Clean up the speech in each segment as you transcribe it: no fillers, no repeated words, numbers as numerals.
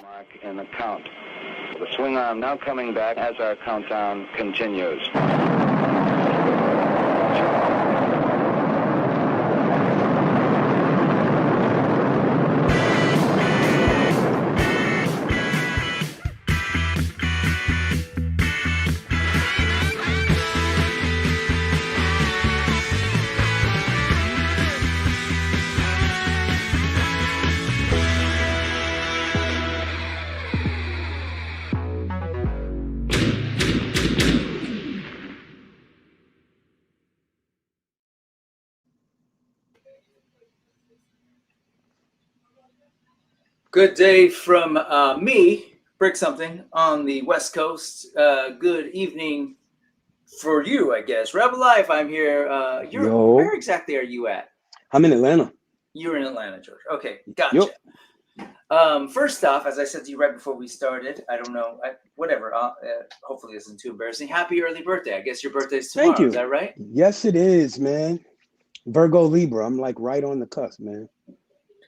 Mark in the count. The swing arm now coming back as our countdown continues. Good day from me, Brick Something, on the West Coast. Good evening for you, I guess. REBELIFE, I'm here. Where exactly are you at? I'm in Atlanta. You're in Atlanta, George. Okay, gotcha. Yep. First off, as I said to you right before we started, I don't know, whatever. Hopefully this isn't too embarrassing. Happy early birthday. I guess your birthday's tomorrow. Thank you. Is that right? Yes, it is, man. Virgo Libra. I'm like right on the cusp, man.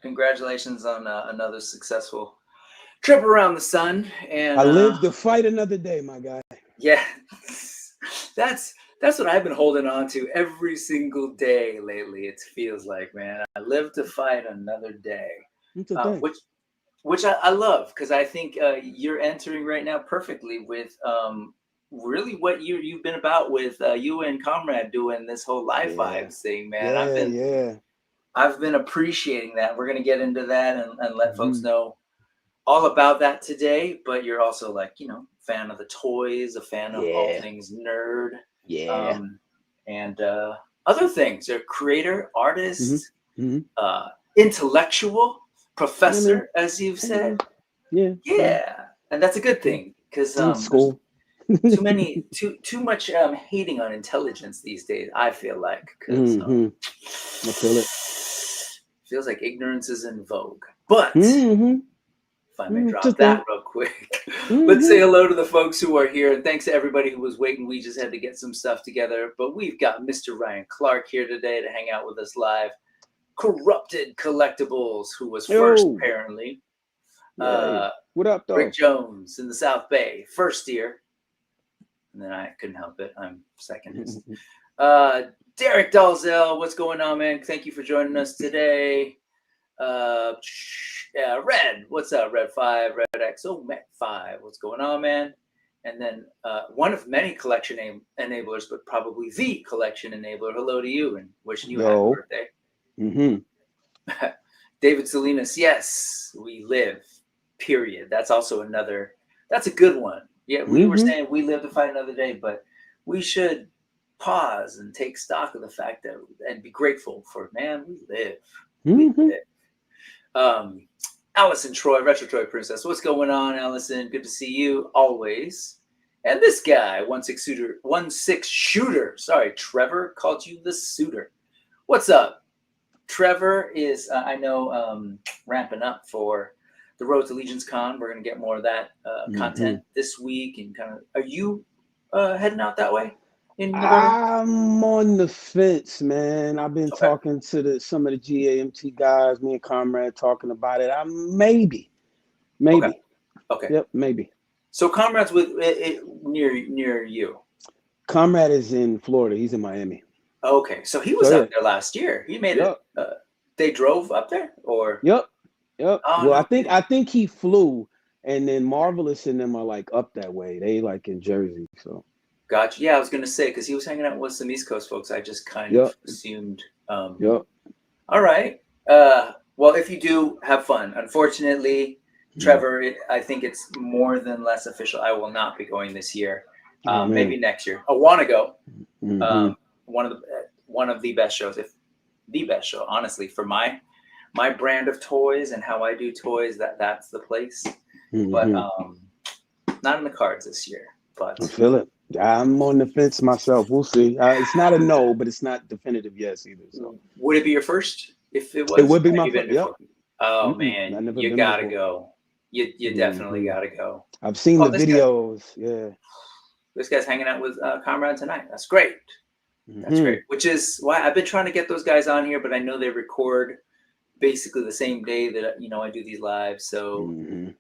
Congratulations on another successful trip around the sun. And I live to fight another day, my guy. Yeah, that's what I've been holding on to every single day lately. It feels like, man, I live to fight another day, which I love, because I think you're entering right now perfectly with really what you've been about with you and Comrade doing this whole live vibes thing, man. I've been appreciating that. We're going to get into that and let folks know all about that today. But you're also, like, fan of the toys, a fan of all things nerd. And other things. You're a creator, artist, intellectual, professor, as you've said. Yeah. And that's a good thing, because school. too much hating on intelligence these days, I feel like. Because I feel it. Feels like ignorance is in vogue. But if I may drop that real quick, let's say hello to the folks who are here. And thanks to everybody who was waiting. We just had to get some stuff together. But we've got Mr. Ryan Clark here today to hang out with us live. Corrupted Collectibles, who was first, apparently. What up, though? Rick Jones in the South Bay, first year. And then I couldn't help it. I'm second. Derek Dalzell, what's going on, man? Thank you for joining us today. Red, what's up? Red 5, Red XO, Met 5, what's going on, man? And then one of many collection enablers, but probably the collection enabler. Hello to you, and wishing you a happy birthday. David Salinas, yes, we live, period. That's also another, that's a good one. Yeah, we were saying we live to fight another day, but we should pause and take stock of the fact that, and be grateful for, man, we live. We live. Allison Troy, Retro Troy Princess, what's going on, Allison? Good to see you always. And this guy, 1-6 shooter. Sorry, Trevor called you the suitor. What's up? Trevor is, I know, ramping up for the Road to Legion's Con. We're going to get more of that content this week. And kind of, are you heading out that way? I'm on the fence, man. I've been talking to some of the GAMT guys, me and Comrade talking about it. Maybe. Okay. Yep, maybe. So Comrade's with near you. Comrade is in Florida. He's in Miami. Okay, so he was up there last year. He made it. They drove up there, or? Yep. Oh, well, no. I think he flew, and then Marvelous and them are like up that way. They like in Jersey, so. Gotcha. Yeah, I was going to say, because he was hanging out with some East Coast folks. I just kind of assumed. All right. Well, if you do, have fun. Unfortunately, Trevor, I think it's more than less official. I will not be going this year. Maybe next year. I want to go. One of the best shows, if the best show, honestly, for my brand of toys and how I do toys. That's the place. But not in the cards this year. But I feel it. I'm on the fence myself. We'll see. It's not a no, but it's not definitive yes either. So, would it be your first? If it was, it would be my first. Yep. Oh man, you gotta go. You definitely gotta go. I've seen the videos. Yeah. This guy's hanging out with Comrade tonight. That's great. That's great. Which is why I've been trying to get those guys on here, but I know they record basically the same day that I do these lives. So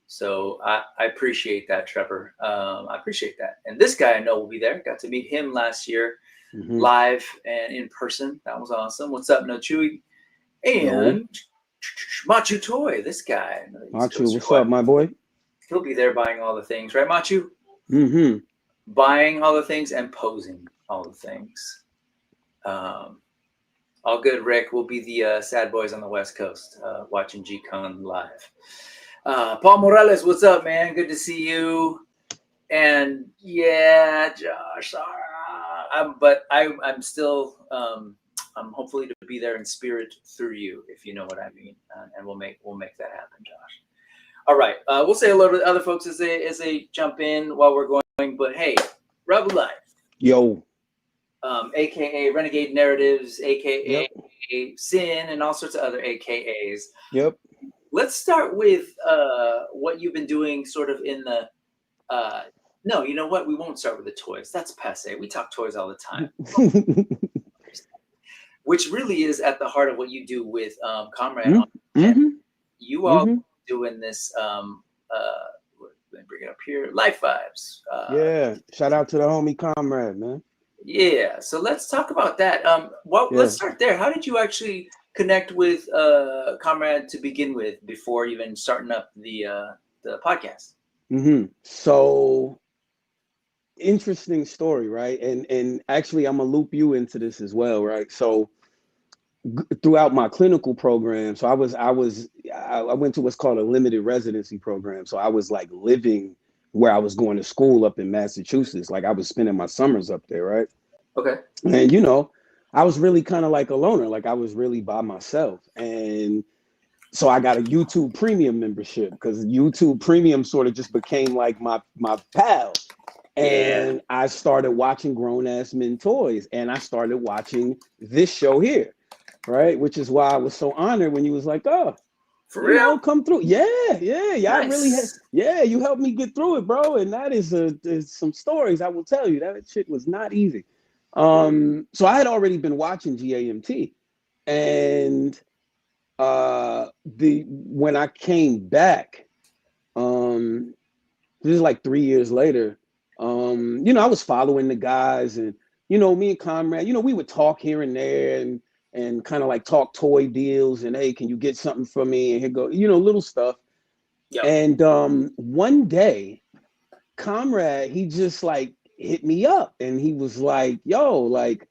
so I appreciate that, Trevor. I appreciate that. And this guy I know will be there. Got to meet him last year live and in person. That was awesome. What's up, No Chewy? And Machu Toy, this guy. Machu, what's up, my boy? He'll be there buying all the things, right, Machu? Buying all the things and posing all the things. All good, Rick. We'll be the sad boys on the West Coast watching G-Con live. Paul Morales, what's up, man? Good to see you. And yeah, Josh, I'm still I'm hopefully to be there in spirit through you, if you know what I mean. And we'll make that happen, Josh. All right, we'll say hello to the other folks as they jump in while we're going. But hey, Rebel Life. Yo. AKA Renegade Narratives, AKA Sin, and all sorts of other AKAs. Yep. Let's start with what you've been doing sort of in the no, you know what? We won't start with the toys. That's passe. We talk toys all the time. Which really is at the heart of what you do with Comrade. You all doing this let me bring it up here. Life Vibes. Yeah. Shout out to the homie Comrade, man. Yeah, so let's talk about that. Let's start there. How did you actually connect with Comrade to begin with before even starting up the podcast? So interesting story, right? And actually, I'm gonna loop you into this as well, right? So throughout my clinical program, so I went to what's called a limited residency program. So I was like living where I was going to school up in Massachusetts. Like I was spending my summers up there, right? Okay. And I was really kind of like a loner. Like I was really by myself. And so I got a YouTube Premium membership because YouTube Premium sort of just became like my pal. And I started watching Grown Ass Men Toys, and I started watching this show here, right? Which is why I was so honored when you was like, oh, for real? Come through. Yeah. Y'all nice. Really you helped me get through it, bro. And that is some stories I will tell you. That shit was not easy. So I had already been watching GAMT, and when I came back, this is like 3 years later, I was following the guys, and me and Comrade, we would talk here and there and kind of like talk toy deals and, hey, can you get something for me? And here go, little stuff. Yep. And one day, Comrade, he just like hit me up, and he was like, yo, like,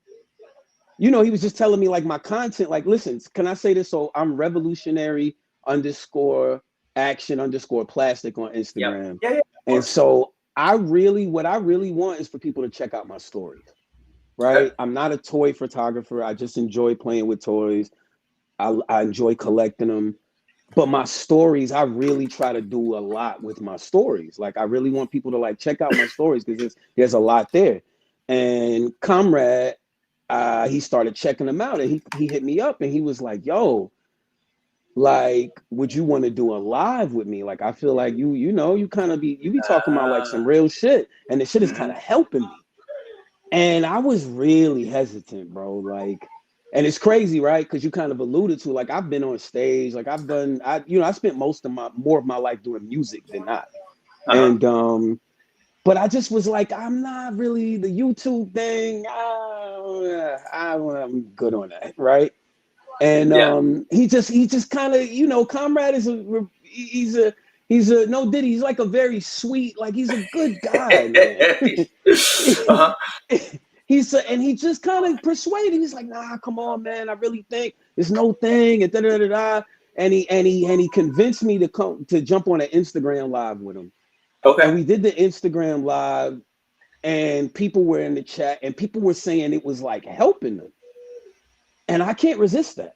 he was just telling me like my content, like, listen, can I say this? So I'm revolutionary _ action _ plastic on Instagram. Yep. Yeah. And so what I really want is for people to check out my stories. Right. Okay. I'm not a toy photographer. I just enjoy playing with toys. I enjoy collecting them. But my stories, I really try to do a lot with my stories. Like I really want people to like check out my stories because there's a lot there. And Comrade, he started checking them out, and he hit me up, and he was like, yo, like, would you want to do a live with me? Like, I feel like you kind of be talking about like some real shit, and the shit is kind of helping me. And I was really hesitant, bro. Like, and it's crazy, right? Because you kind of alluded to, like, I've been on stage, like I spent more of my life doing music than not. And but I just was like, I'm not really the YouTube thing. I'm good on that, right? And he just kind of, Comrade is he's a no Diddy. He's like a very sweet, like he's a good guy, man. And he just kind of persuaded. He's like, nah, come on, man. I really think it's no thing. And And he convinced me to jump on an Instagram live with him. Okay. And we did the Instagram live, and people were in the chat, and people were saying it was like helping them. And I can't resist that.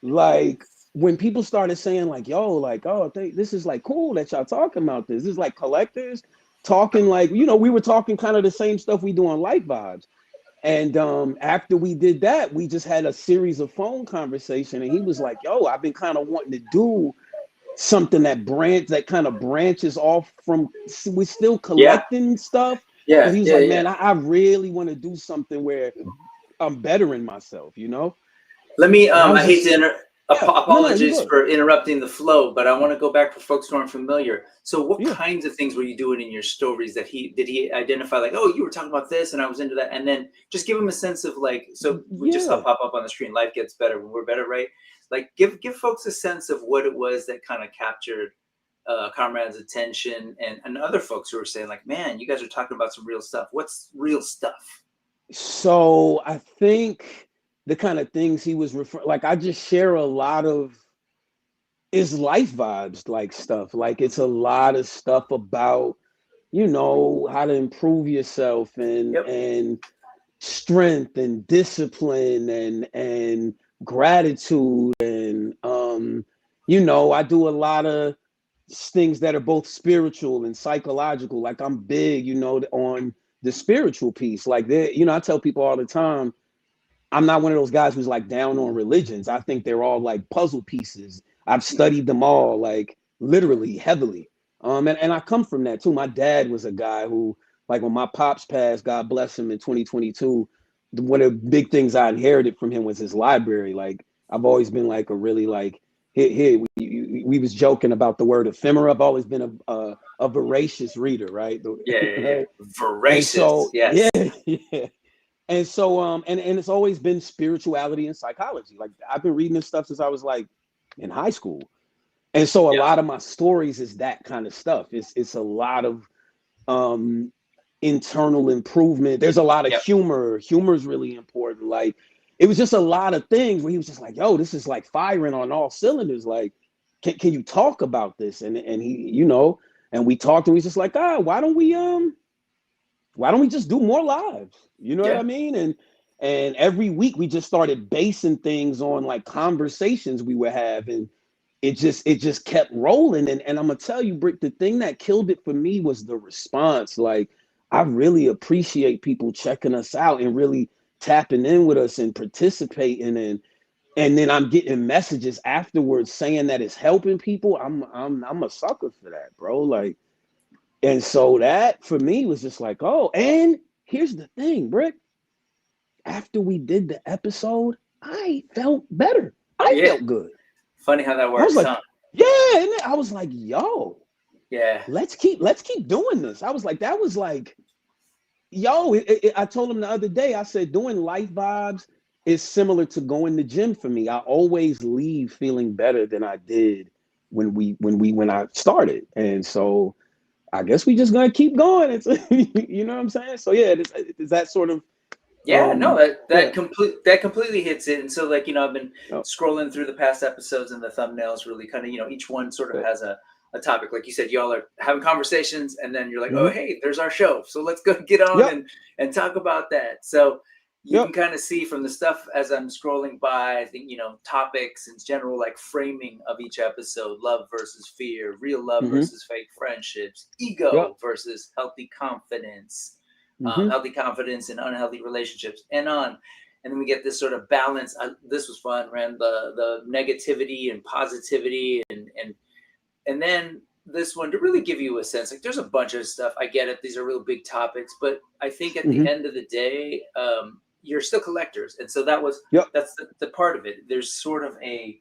Like when people started saying like, yo, like, oh, this is like cool that y'all talking about this. This is like collectors talking like, we were talking kind of the same stuff we do on Life Vibes. And after we did that, we just had a series of phone conversation, and he was like, yo, I've been kind of wanting to do something that kind of branches off from, we're still collecting stuff. Yeah. But he's like, man, I really want to do something where I'm bettering myself, Let me, I hate to Apologies for interrupting the flow, but I want to go back for folks who aren't familiar. So what kinds of things were you doing in your stories that did he identify, like, oh, you were talking about this and I was into that? And then just give him a sense of like, so we just saw pop up on the screen, life gets better when we're better, right? Like give folks a sense of what it was that kind of captured Comrade's attention and other folks who were saying like, man, you guys are talking about some real stuff. What's real stuff? So I think the kind of things he was referring, like I just share a lot of is life vibes, like stuff. Like it's a lot of stuff about, you know, how to improve yourself and strength and discipline and gratitude and you know, I do a lot of things that are both spiritual and psychological. Like I'm big, you know, on the spiritual piece. Like you know, I tell people all the time, I'm not one of those guys who's like down on religions. I think they're all like puzzle pieces. I've studied them all, like literally heavily. And I come from that too. My dad was a guy who, like when my pops passed, God bless him, in 2022, one of the big things I inherited from him was his library. Like I've always been like a really like, we was joking about the word ephemera. I've always been a voracious reader, right? Yeah. Voracious, so, yes. Yeah. And so, and it's always been spirituality and psychology. Like I've been reading this stuff since I was like in high school. And so a lot of my stories is that kind of stuff. It's a lot of internal improvement. There's a lot of humor. Humor is really important. Like it was just a lot of things where he was just like, yo, this is like firing on all cylinders. Like, can you talk about this? And he, you know, and we talked and he's just like, why don't we just do more lives? You know what I mean? And every week we just started basing things on like conversations we would have, and it just kept rolling. And I'm gonna tell you, Brick, the thing that killed it for me was the response. Like I really appreciate people checking us out and really tapping in with us and participating, and then I'm getting messages afterwards saying that it's helping people. I'm a sucker for that, bro. Like, and so that for me was just like, oh, and here's the thing, Brick. After we did the episode, I felt better. I felt good. Funny how that works. I was like, huh? yeah, and I was like, yo, yeah, let's keep doing this. I was like, that was like, yo, I told him the other day, I said, doing life vibes is similar to going to gym for me. I always leave feeling better than I did when I started. And so I guess we just gonna keep going. It's you know what I'm saying? So yeah, is that sort of that completely hits it. And so like, you know, I've been scrolling through the past episodes and the thumbnails really kind of, you know, each one sort of has a topic. Like you said, y'all are having conversations and then you're like, oh, hey, there's our show. So let's go get on and talk about that. So you can kind of see from the stuff as I'm scrolling by, I think, you know, topics in general, like framing of each episode, love versus fear, real love versus fake friendships, ego versus healthy confidence, healthy confidence in unhealthy relationships, and on. And then we get this sort of balance. This was fun, Ran, the negativity and positivity. And then this one to really give you a sense, like there's a bunch of stuff. I get it. These are real big topics, but I think at the end of the day, you're still collectors. And so that's the part of it. There's sort of a,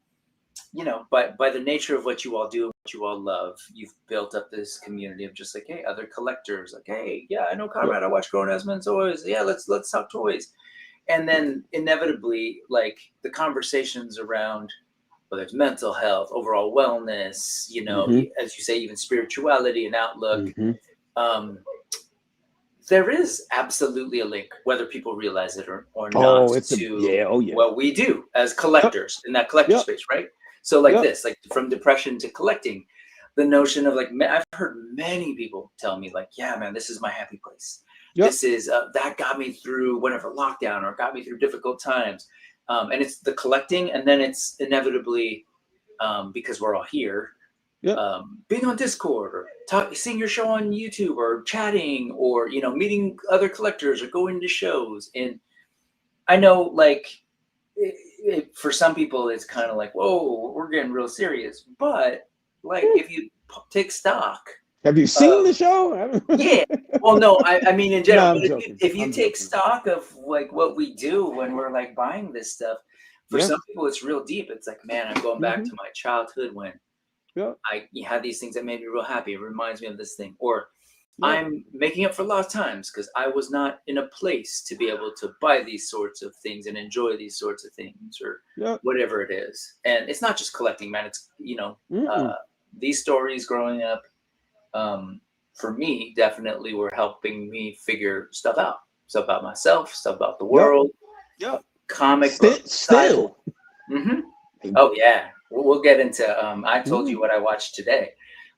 you know, by the nature of what you all do, what you all love, you've built up this community of just like, hey, other collectors, like, hey, yeah, I know Conrad, I watch Grown Ass Men Toys. Yeah, let's talk toys. And then inevitably, like the conversations around whether it's mental health, overall wellness, you know, as you say, even spirituality and outlook, there is absolutely a link, whether people realize it or not, what we do as collectors in that collector space, right? So like this, like from depression to collecting, the notion of like, I've heard many people tell me like, yeah, man, this is my happy place. This is, that got me through whatever lockdown or got me through difficult times. And it's the collecting, and then it's inevitably, because we're all here, being on Discord or seeing your show on YouTube or chatting or, you know, meeting other collectors or going to shows. And I know like for some people, it's kind of like, whoa, we're getting real serious. But like if you take stock. Have you seen the show? Yeah. Well, no, I mean in general. No, if you take stock of like what we do when we're like buying this stuff, For some people, it's real deep. It's like, man, I'm going back to my childhood when I had these things that made me real happy. It reminds me of this thing. Or I'm making up for lost times because I was not in a place to be able to buy these sorts of things and enjoy these sorts of things, or whatever it is. And it's not just collecting, man. It's, these stories growing up, for me, definitely were helping me figure stuff out. Stuff about myself, stuff about the world. Comic books. Still. Oh, yeah. We'll get into, I told you what I watched today.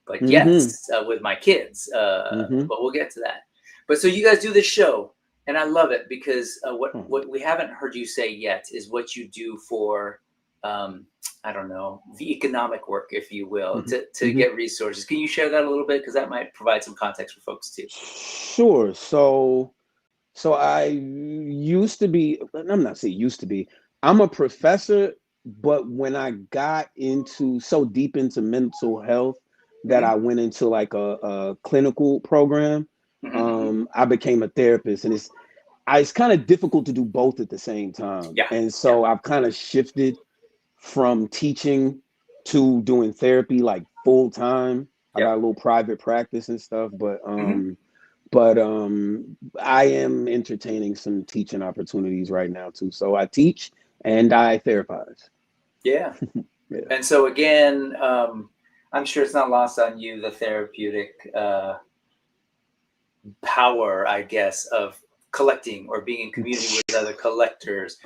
But yes, with my kids. But we'll get to that. But so you guys do this show, and I love it because what we haven't heard you say yet is what you do for, I don't know, the economic work, if you will, to get resources. Can you share that a little bit? Because that might provide some context for folks too. Sure. So I used to be, I'm not saying used to be, I'm a professor, but when I got so deep into mental health that I went into like a clinical program, I became a therapist, and it's kind of difficult to do both at the same time. And so I've kind of shifted from teaching to doing therapy like full time. I got a little private practice and stuff, but I am entertaining some teaching opportunities right now too. So I teach and I therapize. And so again, I'm sure it's not lost on you, the therapeutic power, I guess, of collecting or being in community with other collectors.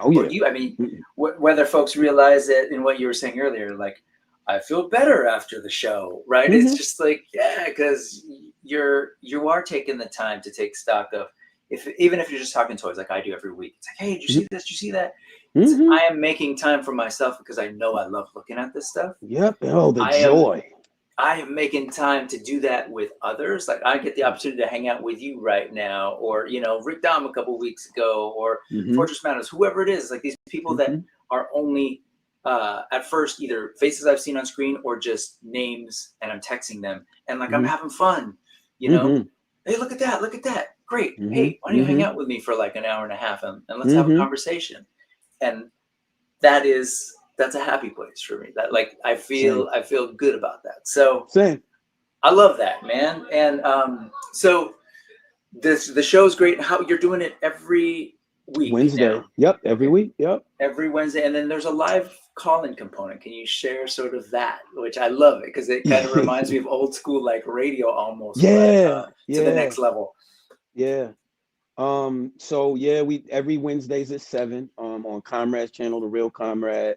Whether folks realize it in what you were saying earlier, like, I feel better after the show, right? It's just like, because you are taking the time to take stock of, even if you're just talking toys like I do every week. It's like, hey, did you see this? Did you see that? I am making time for myself because I know I love looking at this stuff. Joy. I am making time to do that with others. Like, I get the opportunity to hang out with you right now, or, Rick Dom a couple weeks ago, or Fortress Matters, whoever it is, like these people that are only at first either faces I've seen on screen or just names, and I'm texting them, and like I'm having fun, Hey, look at that, great. Hey, why don't you hang out with me for like an hour and a half and let's have a conversation? And that's a happy place for me. That, like, I feel good about that. So I love that, man. And so the show's great. How you're doing it every week? Wednesday. Now. Every week. Every Wednesday, and then there's a live call-in component. Can you share sort of that? Which I love it because it kind of reminds me of old school, like radio almost. To the next level. We every Wednesdays at 7 on Comrade's channel, The Real Comrade.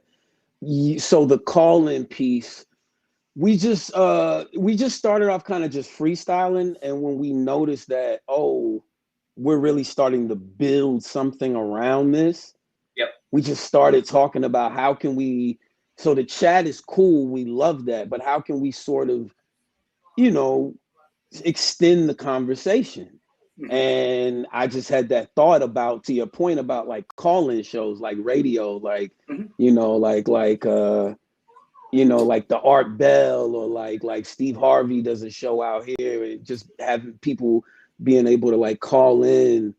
So the call-in piece, we just started off kind of just freestyling, and when we noticed that, we're really starting to build something around this, we just started talking about how can we, so the chat is cool, we love that, but how can we sort of, extend the conversation? And I just had that thought about, to your point about like call-in shows, like radio, like, like the Art Bell, or like Steve Harvey does a show out here, and just having people being able to like call in.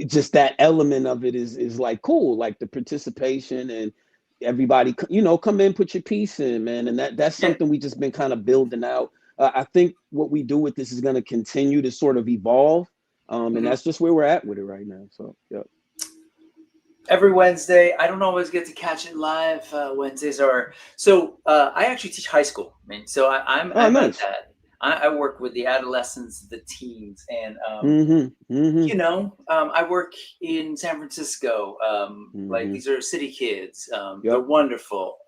Just that element of it is like cool, like the participation, and everybody, come in, put your piece in, man. And that's something we just been kind of building out. I think what we do with this is going to continue to sort of evolve. And that's just where we're at with it right now. So, Every Wednesday, I don't always get to catch it live. Wednesdays are, so I actually teach high school. So I'm nice. At that. I work with the adolescents, the teens, and I work in San Francisco. Like, these are city kids. They're wonderful,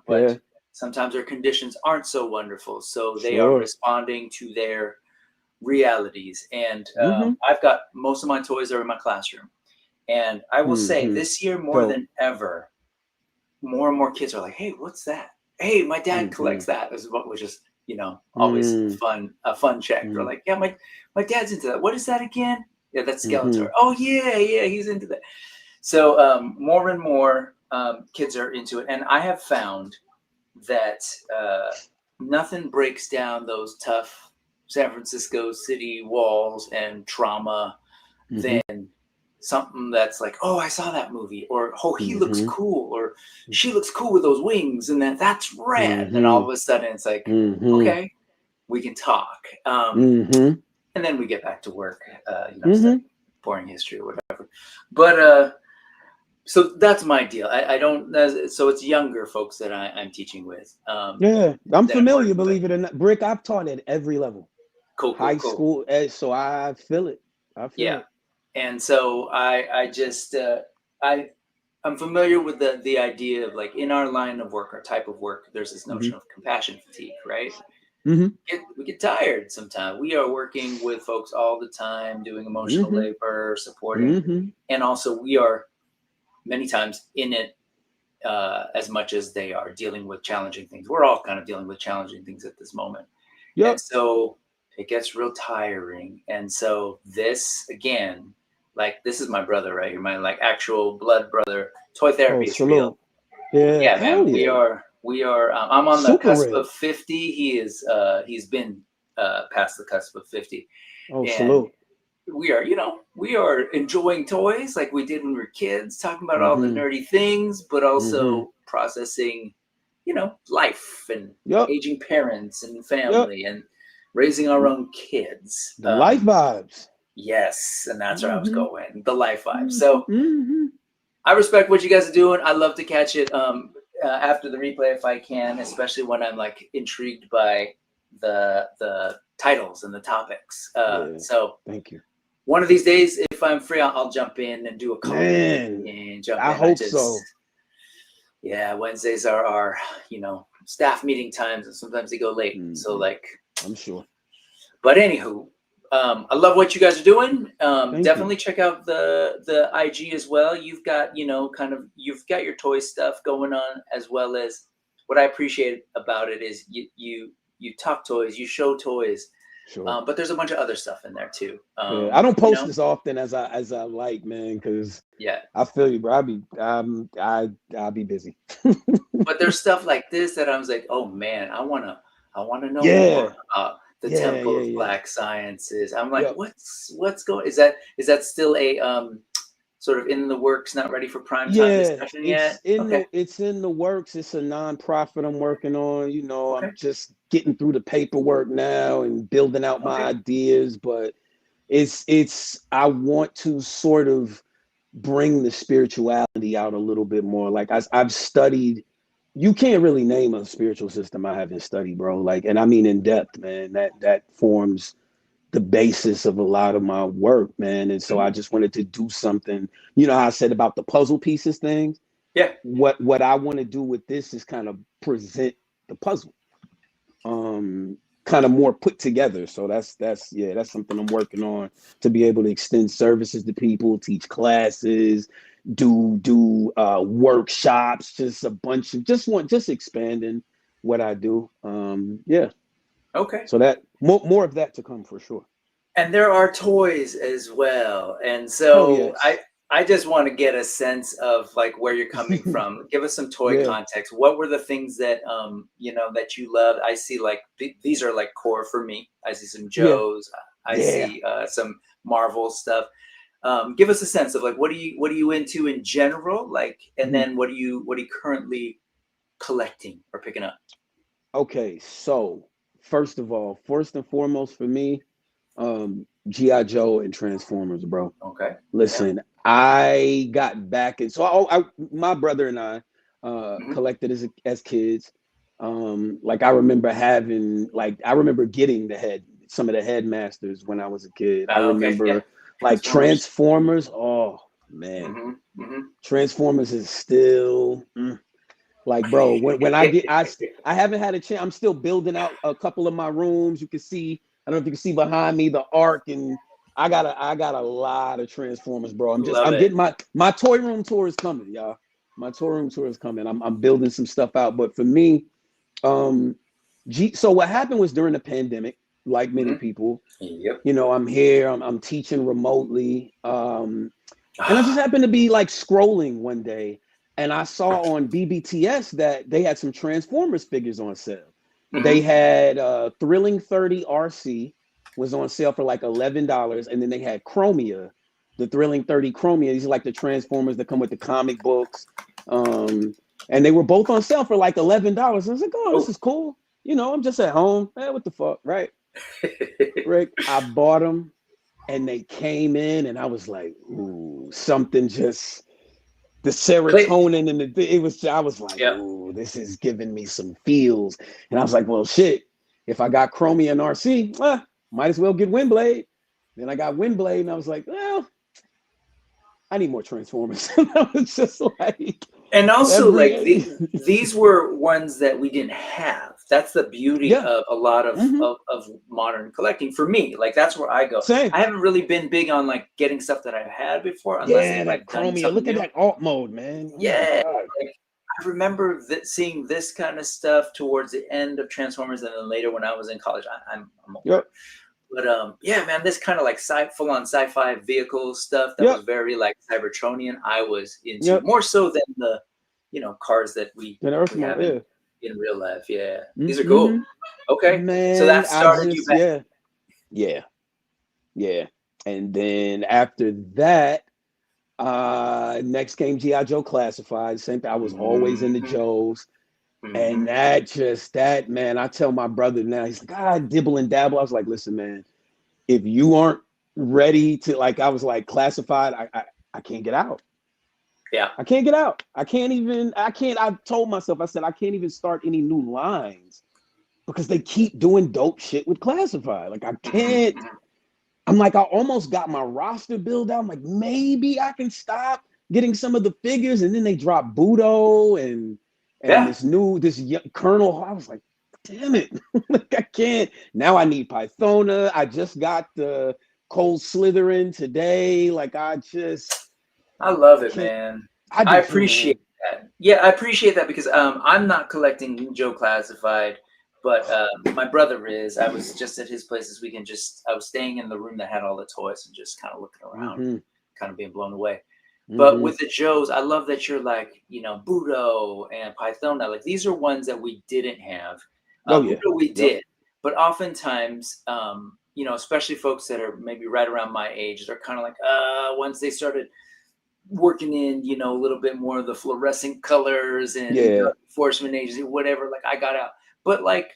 but sometimes their conditions aren't so wonderful. So they are responding to their realities. And I've got most of my toys are in my classroom. And I will say this year more than ever, more and more kids are like, hey, what's that? Hey, my dad collects that, which is, always a fun check. They're like, yeah, my dad's into that. What is that again? Yeah, that's Skeletor. Oh, yeah, he's into that. So more and more kids are into it. And I have found that nothing breaks down those tough San Francisco city walls and trauma than something that's like, oh, I saw that movie, or oh, he looks cool, or she looks cool with those wings, and that's rad. And all of a sudden it's like, okay, we can talk. And then we get back to work, studying boring history or whatever. But so that's my deal. I don't. So it's younger folks that I'm teaching with. I'm familiar. Believe it or not, Brick. I've taught at every level. Cool. High school, so I feel it. It. And so I'm familiar with the idea of like in our line of work, our type of work, there's this notion of compassion fatigue, right? We get tired sometimes. We are working with folks all the time, doing emotional labor, supporting, and also we are many times in it as much as they are dealing with challenging things. We're all kind of dealing with challenging things at this moment. And so it gets real tiring. And so this, again, like this is my brother right here, my like actual blood brother. Toy therapy is real. Yeah, man. We are. I'm on the cusp of 50. He's been past the cusp of 50. Salute. We are enjoying toys like we did when we were kids, talking about all the nerdy things, but also processing, life and aging parents and family and raising our own kids. The life vibes. Yes, and that's where I was going. The life vibes. So I respect what you guys are doing. I love to catch it after the replay if I can, especially when I'm like intrigued by the titles and the topics. So thank you. One of these days, if I'm free, I'll jump in and do a call. And jump I in. hope so. Yeah, Wednesdays are our, staff meeting times, and sometimes they go late. So like, I'm sure. But anywho, I love what you guys are doing. Definitely check out the IG as well. You've got, you've got your toy stuff going on, as well as what I appreciate about it is you talk toys, you show toys. Sure. But there's a bunch of other stuff in there too. I don't post as often as I like, man, because I feel you, bro. I'll be busy. But there's stuff like this that I was like, oh man, I wanna know more about the Temple of Black Sciences. I'm like, what's going? Is that still a sort of in the works, not ready for prime time discussion yet? It's in the works. It's a nonprofit I'm working on. I'm just getting through the paperwork now and building out my ideas, but I want to sort of bring the spirituality out a little bit more. Like I've studied, you can't really name a spiritual system I haven't studied, bro. Like, and I mean in depth, man. That forms the basis of a lot of my work, man. And so I just wanted to do something, how I said about the puzzle pieces things. Yeah. What I want to do with this is kind of present the puzzle, kind of more put together. So that's something I'm working on, to be able to extend services to people, teach classes, do workshops, just a bunch of just expanding what I do. Okay. So that more of that to come for sure. And there are toys as well. And so I just want to get a sense of like where you're coming from. Give us some toy context. What were the things that that you loved? I see like these are like core for me. I see some Joes. I see some Marvel stuff. Give us a sense of like what are you into in general? Like, and then what are you currently collecting or picking up? Okay, so first and foremost for me, G.I. Joe and Transformers, bro. Okay. Listen, I got back in. So my brother and I collected as kids. Like I remember getting some of the headmasters when I was a kid. I remember like Transformers. Oh man, Transformers is still. Like, bro, when I haven't had a chance. I'm still building out a couple of my rooms. You can see, I don't know if you can see behind me the Ark, and I got a lot of Transformers, bro. I'm getting my toy room tour is coming, y'all. My toy room tour is coming. I'm building some stuff out, but for me, so what happened was during the pandemic, like many people, I'm here, I'm teaching remotely, and I just happened to be like scrolling one day. And I saw on BBTS that they had some Transformers figures on sale. They had Thrilling 30 RC was on sale for like $11, and then they had Chromia the Thrilling 30 Chromia. These are like the Transformers that come with the comic books. And they were both on sale for like $11. I was like, oh, this is cool. You know, I'm just at home. What the fuck, right? Rick, I bought them and they came in and I was like, ooh, something just, the serotonin and I was like, ooh, this is giving me some feels. And I was like, well, shit, if I got Chromia and RC, might as well get Windblade. Then I got Windblade and I was like, well, I need more Transformers. I was just like, and also these were ones that we didn't have. That's the beauty of a lot of modern collecting for me. Like that's where I go. Same. I haven't really been big on like getting stuff that I've had before, unless that Chromia. Look at that alt mode, man. Oh like, I remember seeing this kind of stuff towards the end of Transformers, and then later when I was in college. I'm older. But yeah, man, this kind of like full-on sci-fi vehicle stuff that was very like Cybertronian, I was into more so than the, you know, cars that we have in real life. Yeah, these are cool. Okay, man, so that started you back. Yeah. And then after that, next came G.I. Joe Classified. Same thing. I was always into Joes. And that man, I tell my brother now, he's like, I dibble and dabble. I was like, listen, man, if you aren't ready to, like, I was like, Classified, I can't get out. Yeah. I can't get out. I told myself, I said, I can't even start any new lines because they keep doing dope shit with Classified. Like, I can't. I'm like, I almost got my roster build out. I'm like, maybe I can stop getting some of the figures. And then they drop Budo and this young Colonel. I was like, damn it. Like, I can't. Now I need Pythona. I just got the Cold Slytherin today. Like, I love it, man. I appreciate that. Yeah, I appreciate that because I'm not collecting Joe Classified, but my brother is. I was just at his place this weekend. I was staying in the room that had all the toys and just kind of looking around, kind of being blown away. But with the Joes, I love that you're like, you know, Budo and Pythona. Like, these are ones that we didn't have. Budo we did. But oftentimes, you know, especially folks that are maybe right around my age, they're kind of like, once they started working in, you know, a little bit more of the fluorescent colors and enforcement agency, whatever, like, I got out. But, like,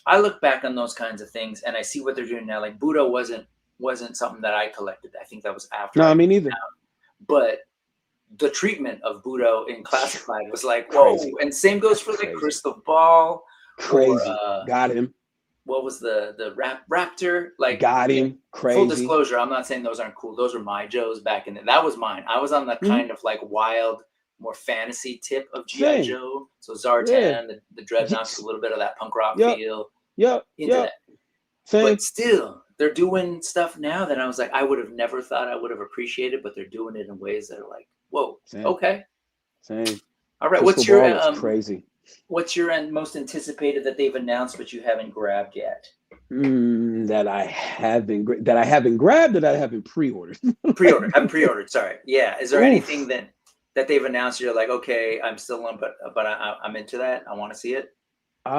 I look back on those kinds of things and I see what they're doing now. Like, Budo wasn't something that I collected. I think that was after. No, me neither. But the treatment of Budo in Classified was like, whoa. Crazy. And same goes for like Crystal Ball. Crazy. Got him. What was the Raptor? Like, got him. Crazy. Full disclosure, I'm not saying those aren't cool. Those are my Joes back in that was mine. I was on the kind of like wild, more fantasy tip of G.I. Joe. So Zartan, the Dreadnoughts, a little bit of that punk rock feel. Into that. Same. But still, they're doing stuff now that I was like, I would have never thought I would have appreciated, but they're doing it in ways that are like, whoa, okay. Same. All right, Crystal Ball is crazy. What's your most anticipated that they've announced but you haven't grabbed yet? That I haven't grabbed, that I haven't pre-ordered. I haven't pre-ordered. Sorry. Yeah. Is there anything that they've announced you're like, okay, I'm still on, but I'm into that. I want to see it. Or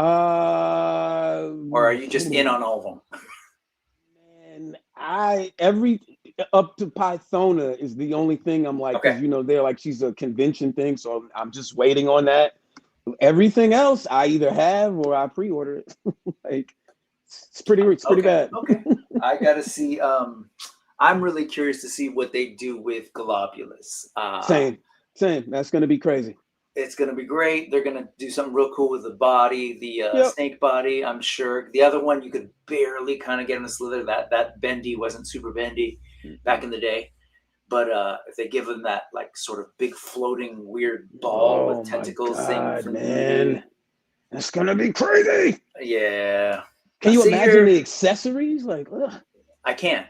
are you just in on all of them? Man, every up to Pythona is the only thing I'm like, because you know, they're like, she's a convention thing, so I'm just waiting on that. Everything else I either have or I pre-order it. Like, it's pretty bad. Okay. I gotta see. I'm really curious to see what they do with Globulus. Same. That's gonna be crazy. It's gonna be great. They're gonna do something real cool with the body, the snake body. I'm sure. The other one you could barely kind of get in the slither. That bendy wasn't super bendy back in the day. But if they give them that like sort of big floating weird ball with tentacles thing, man, that's gonna be crazy. Yeah. Can you imagine the accessories? Like, I can't.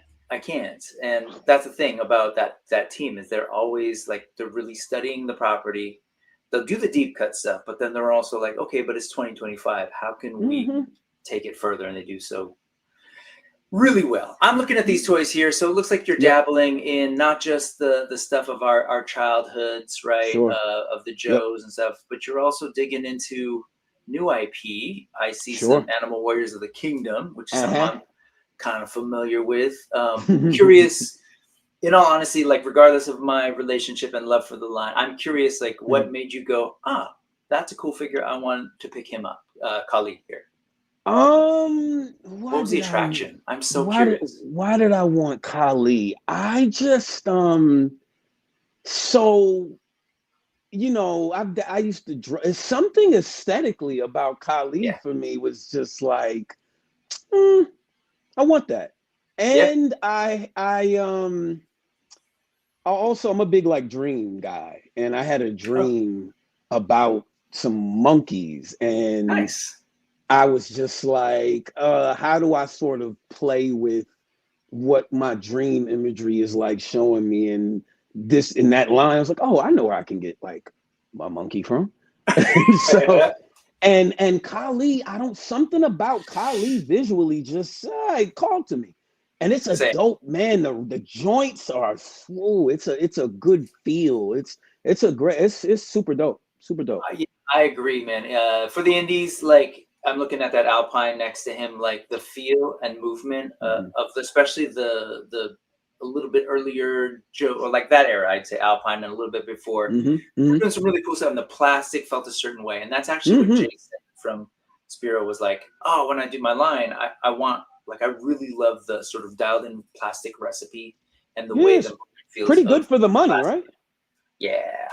And that's the thing about that team is they're always like, they're really studying the property. They'll do the deep cut stuff, but then they're also like, okay, but it's 2025. How can we take it further? And they do so really well. I'm looking at these toys here. So it looks like you're dabbling in not just the stuff of our childhoods, right? Sure. Of the Joes and stuff, but you're also digging into new IP. I see some Animal Warriors of the Kingdom, which is something I'm kind of familiar with. Curious in all honesty, like regardless of my relationship and love for the line, I'm curious, like what made you go, that's a cool figure. I want to pick him up. Khalid here. What was the attraction? I'm so curious. Why did I want Khalid? I just so you know, I used to draw. Something aesthetically about Khalid for me was just like, I want that. And I'm a big like dream guy, and I had a dream about some monkeys, and I was just like, how do I sort of play with what my dream imagery is like showing me? And this in that line, I was like, oh, I know where I can get like my monkey from. So and Khalid, something about Khalid visually just it called to me. And it's a dope, man. The joints are it's a good feel. It's super dope. Super dope. I agree, man. For the indies, like I'm looking at that Alpine next to him, like the feel and movement of especially the a little bit earlier Joe, or like that era, I'd say Alpine, and a little bit before. Doing some really cool stuff, and the plastic felt a certain way, and that's actually what Jason from Spiro was like. Oh, when I do my line, I want, like, I really love the sort of dialed in plastic recipe and the way the movement feels. Pretty good for the money, right? Yeah.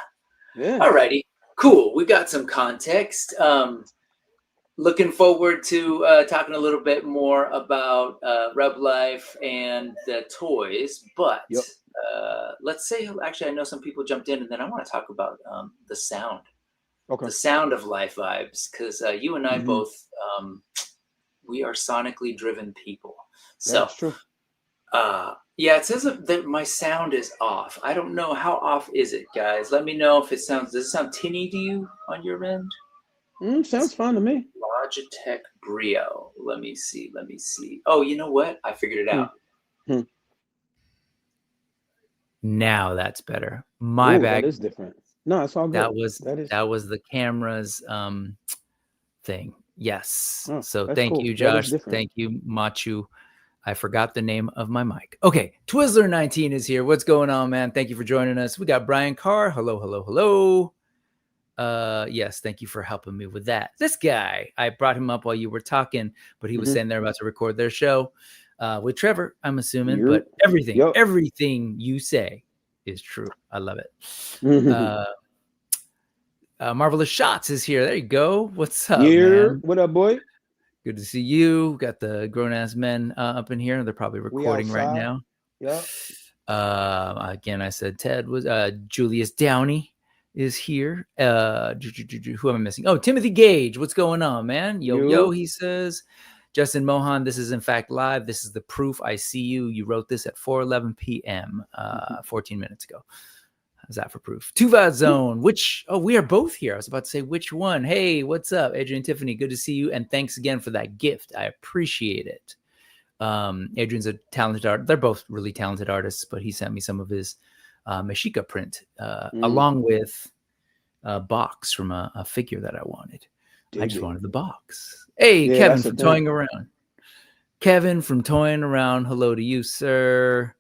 Alrighty, cool. We got some context. Looking forward to talking a little bit more about REBELIFE and the toys, but let's say, actually, I know some people jumped in, and then I want to talk about the sound, the sound of Life Vibes, because you and I both, we are sonically driven people. So, that's true. It says that my sound is off. I don't know, how off is it, guys? Let me know if it sounds. Does it sound tinny to you on your end? Sounds fine to me. Logitech Brio. Let me see. Oh, you know what? I figured it out. Now that's better. My bad. That is different. No, it's all good. That was the camera's thing. Yes. Oh, so thank you, Josh. Thank you, Machu. I forgot the name of my mic. Okay, Twizzler19 is here. What's going on, man? Thank you for joining us. We got Brian Carr. Hello. Yes, thank you for helping me with that. This guy, I brought him up while you were talking, but he was saying they're about to record their show with Trevor, I'm assuming. But everything you say is true. I love it. Marvelous Shots is here. There you go. What's up, man? What up, boy? Good to see you. Got the grown-ass men up in here. They're probably recording right now. Again, I said Ted was Julius Downey is here. Who am I missing? Oh, Timothy Gage. What's going on, man? Yo, he says. Justin Mohan, this is in fact live. This is the proof. I see you. You wrote this at 4:11 p.m. 14 minutes ago. How's that for proof? Tuva Zone, we are both here. I was about to say which one. Hey, what's up, Adrian Tiffany? Good to see you. And thanks again for that gift. I appreciate it. Adrian's a talented artist. They're both really talented artists, but he sent me some of his Mashika print along with a box from a figure that I wanted. I just wanted the box. Hey, Kevin from Toying Around. Kevin from Toying Around. Hello to you, sir.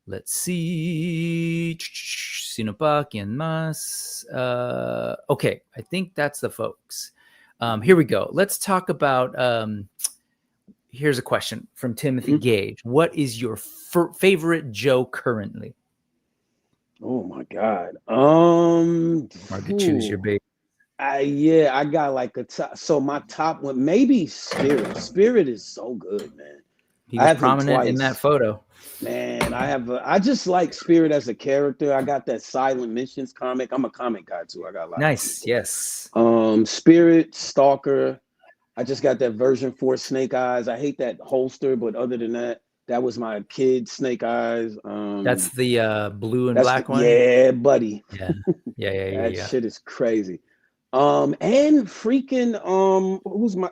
Let's see. Sinopakian Mas. Okay, I think that's the folks. Here we go. Let's talk about. Here's a question from Timothy Gage. What is your favorite Joe currently? Oh my God. Market, choose your baby. I got like a top. So my top one, maybe Spirit. Spirit is so good, man. He was prominent in that photo. Man, I just like Spirit as a character. I got that Silent Missions comic. I'm a comic guy too. I got a lot. Nice, yes. Spirit, Stalker. I just got that version 4 Snake Eyes. I hate that holster, but other than that, that was my kid Snake Eyes. That's the blue and black one. Yeah, buddy. Yeah. That shit is crazy. And freaking who's my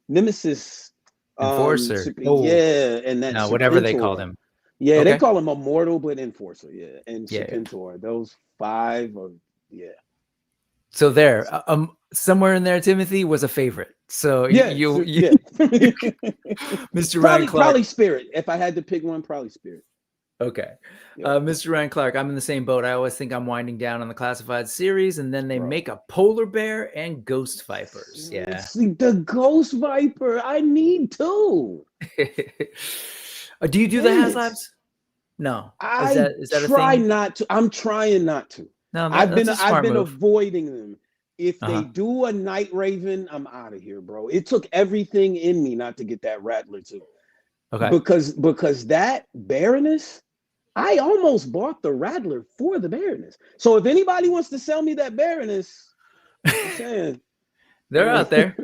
Nemesis Enforcer. And that whatever they call him. Yeah, they call him Immortal, but Enforcer. Yeah, and Serpentor. Those 5 are So there, somewhere in there, Timothy was a favorite. So you Mr. Ryan Clark. Probably Spirit. If I had to pick one, probably Spirit. Okay. Yep. Mr. Ryan Clark, I'm in the same boat. I always think I'm winding down on the classified series, and then they make a polar bear and ghost vipers. Yeah. See, the ghost viper, I need two. Do you do the HasLabs? No. Is that try a thing? not to. I'm trying not to. No, I've been move. avoiding them. If they do a Night Raven, I'm out of here, bro. It took everything in me not to get that Rattler too. Okay. Because that Baroness, I almost bought the Rattler for the Baroness. So if anybody wants to sell me that Baroness, I'm saying they're out there.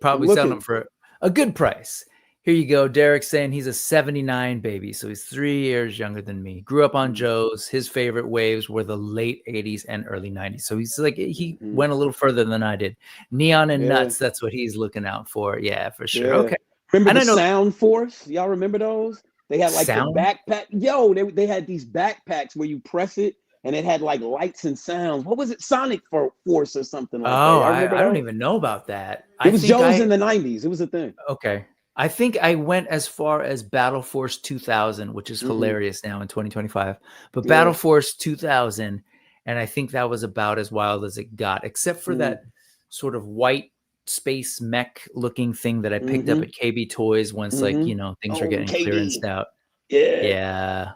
Probably selling them for a good price. Here you go. Derek's saying he's a 79 baby, so he's 3 years younger than me. Grew up on Joe's. His favorite waves were the late 80s and early 90s. So he's like, he went a little further than I did. Neon and Nuts, that's what he's looking out for. Yeah, for sure. Yeah. Okay. Remember the Sound Force? Y'all remember those? They had like Sound? the backpack. Yo, they had these backpacks where you press it and it had like lights and sounds. What was it? Sonic Force or something like that. I don't even know about that. It was Joe's in the 90s. It was a thing. Okay. I think I went as far as Battle Force 2000, which is hilarious now in 2025. But Battle Force 2000, and I think that was about as wild as it got, except for that sort of white space mech looking thing that I picked up at KB Toys once, like, you know, things were getting clearanced out. Yeah.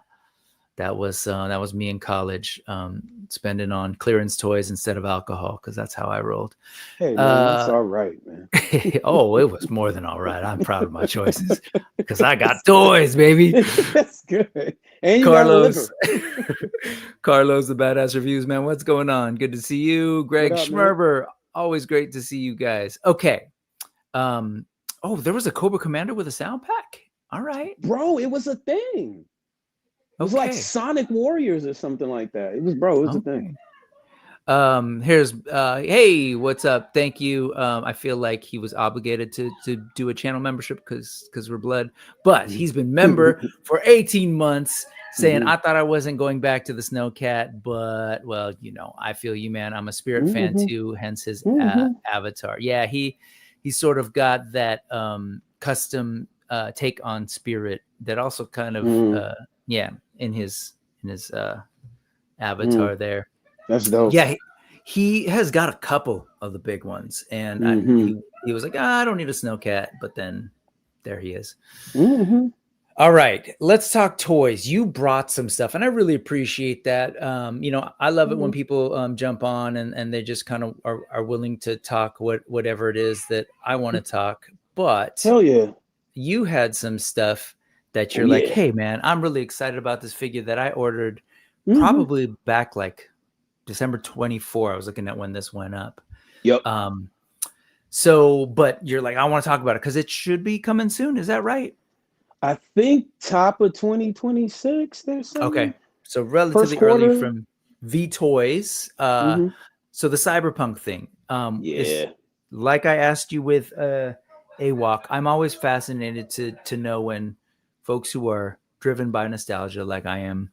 That was me in college, spending on clearance toys instead of alcohol, because that's how I rolled. Hey, man, that's all right, man. Oh, it was more than all right. I'm proud of my choices because I got toys, baby. That's good. And you Carlos, Carlos, the Badass Reviews, man. What's going on? Good to see you. Greg Schmerber, always great to see you guys. Okay. There was a Cobra Commander with a sound pack. All right. Bro, it was a thing. It was like Sonic Warriors or something like that. It was a thing. Here's hey, what's up? Thank you. I feel like he was obligated to do a channel membership because we're blood, but he's been member for 18 months saying I thought I wasn't going back to the Snowcat, but well, you know, I feel you, man. I'm a Spirit fan too, hence his avatar. Yeah, he sort of got that custom take on Spirit that also kind of in his avatar there. That's dope. Yeah, he has got a couple of the big ones, and he was like, I don't need a Snowcat, but then there he is. All right, let's talk toys. You brought some stuff, and I really appreciate that. You know, I love it when people jump on and they just kind of are willing to talk whatever it is that I want to talk. But hell yeah, you had some stuff that you're like, hey man, I'm really excited about this figure that I ordered probably back like December 24. I was looking at when this went up. Yep. So, but you're like, I want to talk about it because it should be coming soon. Is that right? I think top of 2026. There's something. Okay. So relatively early from V Toys. So the cyberpunk thing. Is, like I asked you with AWOC, I'm always fascinated to know when folks who are driven by nostalgia, like I am,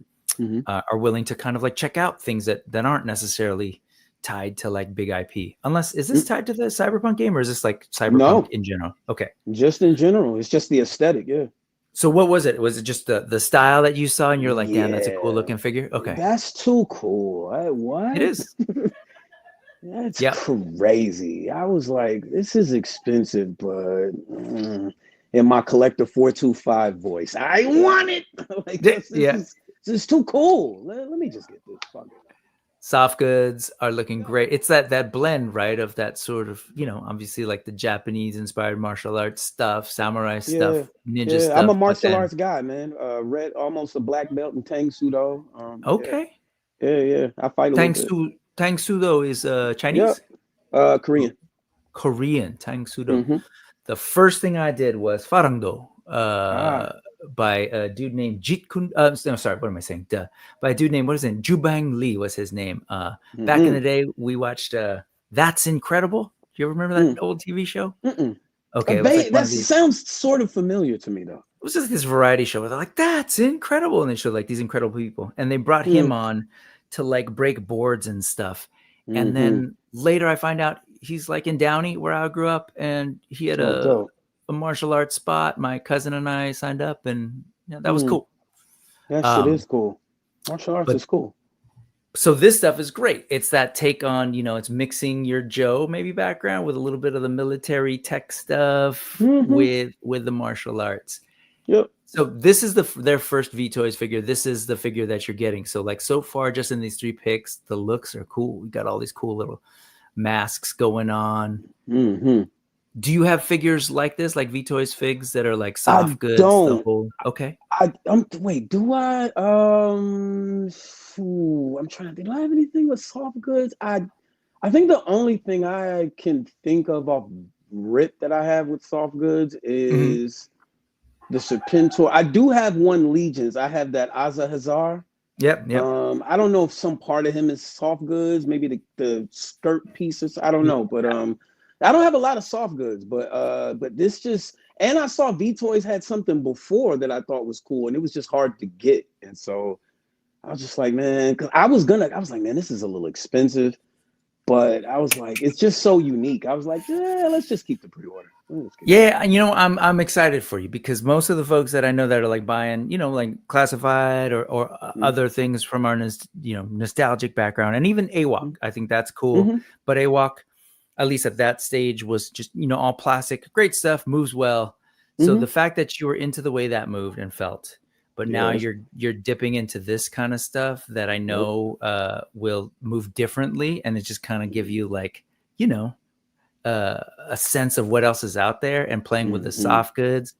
are willing to kind of like check out things that aren't necessarily tied to like big IP. Unless, is this tied to the cyberpunk game or is this like cyberpunk in general? Okay. Just in general. It's just the aesthetic. Yeah. So what was it? Was it just the style that you saw and you're like, damn, that's a cool looking figure? Okay. That's too cool. What? It is. That's crazy. I was like, this is expensive, but in my collector 425 voice, I want it. Like, this is too cool. Let me just get this. Fuck it. Soft goods are looking great. It's that blend, right, of that sort of, you know, obviously like the Japanese inspired martial arts stuff, samurai stuff, ninja stuff. I'm a martial arts guy, man. Red, almost a black belt in Tang Sudo. Okay. Yeah. I fight a little bit. Tang Sudo is Chinese? Korean. Korean, Tang Sudo. The first thing I did was Farangdo by a dude named Jit Kun. No, sorry, what am I saying? By a dude named, what is it? Jubang Lee was his name. Back in the day, we watched That's Incredible. Do you ever remember that old TV show? Okay. That sounds sort of familiar to me, though. It was just this variety show where they're like, that's incredible. And they showed like these incredible people. And they brought him on to like break boards and stuff. And then later I find out he's like in Downey where I grew up and he had a martial arts spot. My cousin and I signed up and that was cool. That shit is cool. Martial arts is cool. So this stuff is great. It's that take on, it's mixing your Joe maybe background with a little bit of the military tech stuff with the martial arts. Yep. So this is their first V-Toys figure. This is the figure that you're getting. So like so far, just in these 3 picks, the looks are cool. We got all these cool little masks going on. Do you have figures like this, like V-Toys figs that are like soft goods? Okay. Wait, do I? I'm trying to think. Do I have anything with soft goods? I think the only thing I can think of off rip that I have with soft goods is the Serpentor. I do have one Legions. I have that Azahazar. Yep. I don't know if some part of him is soft goods, maybe the skirt pieces. I don't know, but I don't have a lot of soft goods, but this just, and I saw V-Toys had something before that I thought was cool, and it was just hard to get, and so I was just like, man, because I was like, man, this is a little expensive, but I was like, it's just so unique. I was like, yeah, let's just keep the pre-order. Yeah, I'm excited for you because most of the folks that I know that are like buying, like classified or other things from our nostalgic background, and even AWOC, I think that's cool. But AWOC, at least at that stage, was just all plastic, great stuff, moves well. So the fact that you were into the way that moved and felt, but now you're dipping into this kind of stuff that I know will move differently, and it just kind of give you like a sense of what else is out there and playing with the soft goods.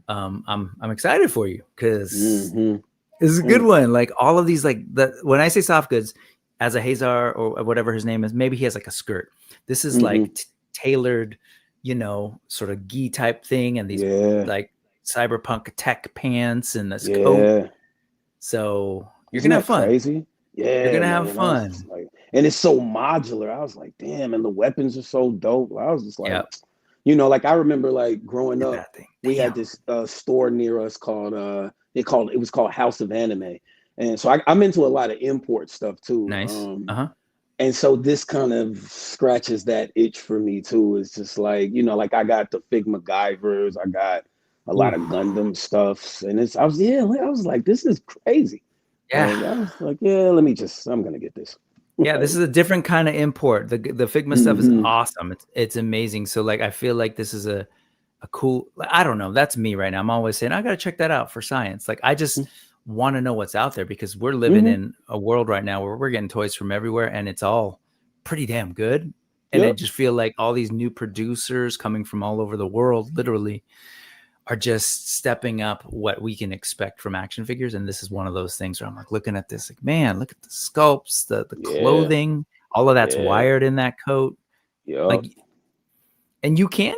I'm excited for you because this is a good one. Like all of these, when I say soft goods, as a Hazar or whatever his name is, maybe he has like a skirt. This is like tailored, sort of gi type thing, and these like cyberpunk tech pants and this coat. So you're gonna have fun. Crazy. Yeah, you're gonna have fun. And it's so modular. I was like, damn, and the weapons are so dope. I was just like, like I remember like growing up, we had this store near us called it was called House of Anime. And so I'm into a lot of import stuff too. Nice. And so this kind of scratches that itch for me too. It's just like, like I got the Figma MacGyvers, I got a lot of Gundam stuffs, and I was like, this is crazy. Yeah. And I was like, I'm gonna get this. Yeah, this is a different kind of import. The Figma stuff is awesome. It's amazing. So like I feel like this is a cool, I don't know. That's me right now. I'm always saying I gotta check that out for science. Like I just want to know what's out there because we're living in a world right now where we're getting toys from everywhere and it's all pretty damn good. And I just feel like all these new producers coming from all over the world literally are just stepping up what we can expect from action figures. And this is one of those things where I'm like looking at this, like, man, look at the sculpts, the clothing, all of that's wired in that coat. Like, and you can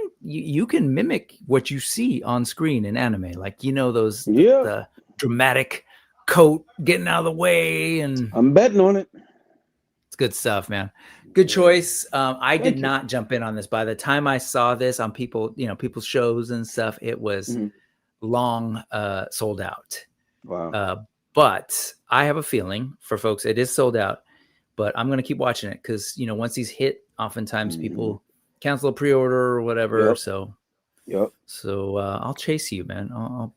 mimic what you see on screen in anime. Like, those, the dramatic coat getting out of the way, and I'm betting on it. It's good stuff, man. Good choice. I did not jump in on this. By the time I saw this on people's shows and stuff, it was long sold out. Wow. But I have a feeling for folks, it is sold out. But I'm gonna keep watching it because once these hit, oftentimes people cancel a pre-order or whatever. So I'll chase you, man. I'll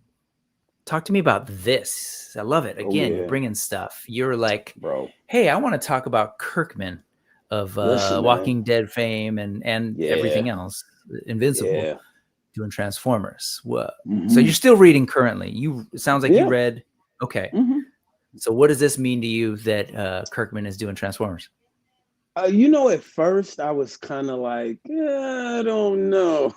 talk to me about this. I love it. Again, you're bringing stuff. You're like, bro, hey, I want to talk about Kirkman of Walking Dead fame and everything else. Invincible doing Transformers. So you're still reading currently. It sounds like you read. Okay. So what does this mean to you that Kirkman is doing Transformers? At first I was kind of like, I don't know.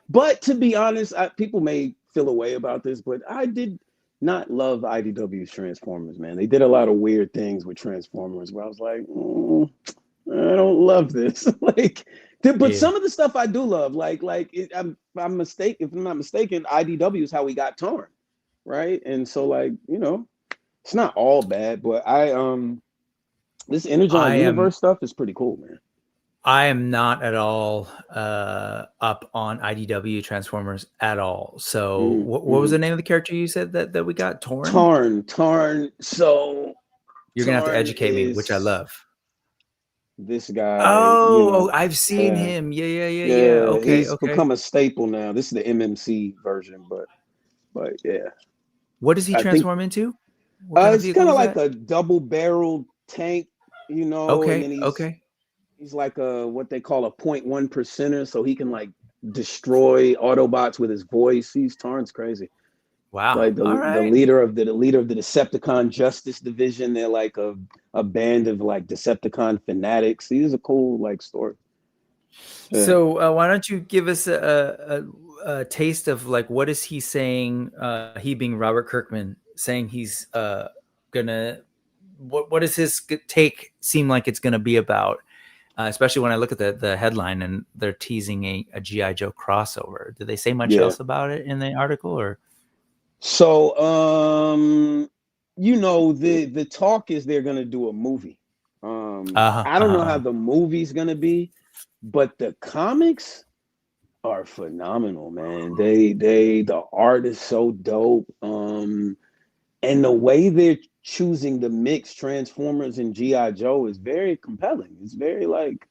But to be honest, people may feel a way about this, but I did not love IDW's Transformers, man. They did a lot of weird things with Transformers where I was like, I don't love this. But some of the stuff I do love, if I'm not mistaken, IDW is how we got Torn, right? And so it's not all bad, but this Energon Universe stuff is pretty cool, man. I am not at all up on IDW Transformers at all. So what was the name of the character you said that we got? Torn? Torn. So you're going to have to educate me, which I love. This guy. I've seen him. Yeah. Okay. He's become a staple now. This is the MMC version, but yeah. What does he transform into? What kind of It's kind of like that? a double-barreled tank, you know, and then he's like a what they call a 0.1 percenter, so he can like destroy Autobots with his voice. He's Tarn's crazy. Wow. Like the leader of the Decepticon Justice Division. They're like a band of like Decepticon fanatics. He's a cool like story. Yeah. So why don't you give us a taste of like what is he saying? He being Robert Kirkman saying he's gonna. What does his take seem like it's gonna be about? Especially when I look at the headline and they're teasing a G.I. Joe crossover. Did they say much else about it in the article or? So, you know, the talk is they're gonna do a movie. I don't know how the movie's gonna be, but the comics are phenomenal, man. The art is so dope. And the way they're choosing to mix Transformers and G.I. Joe is very compelling. It's very like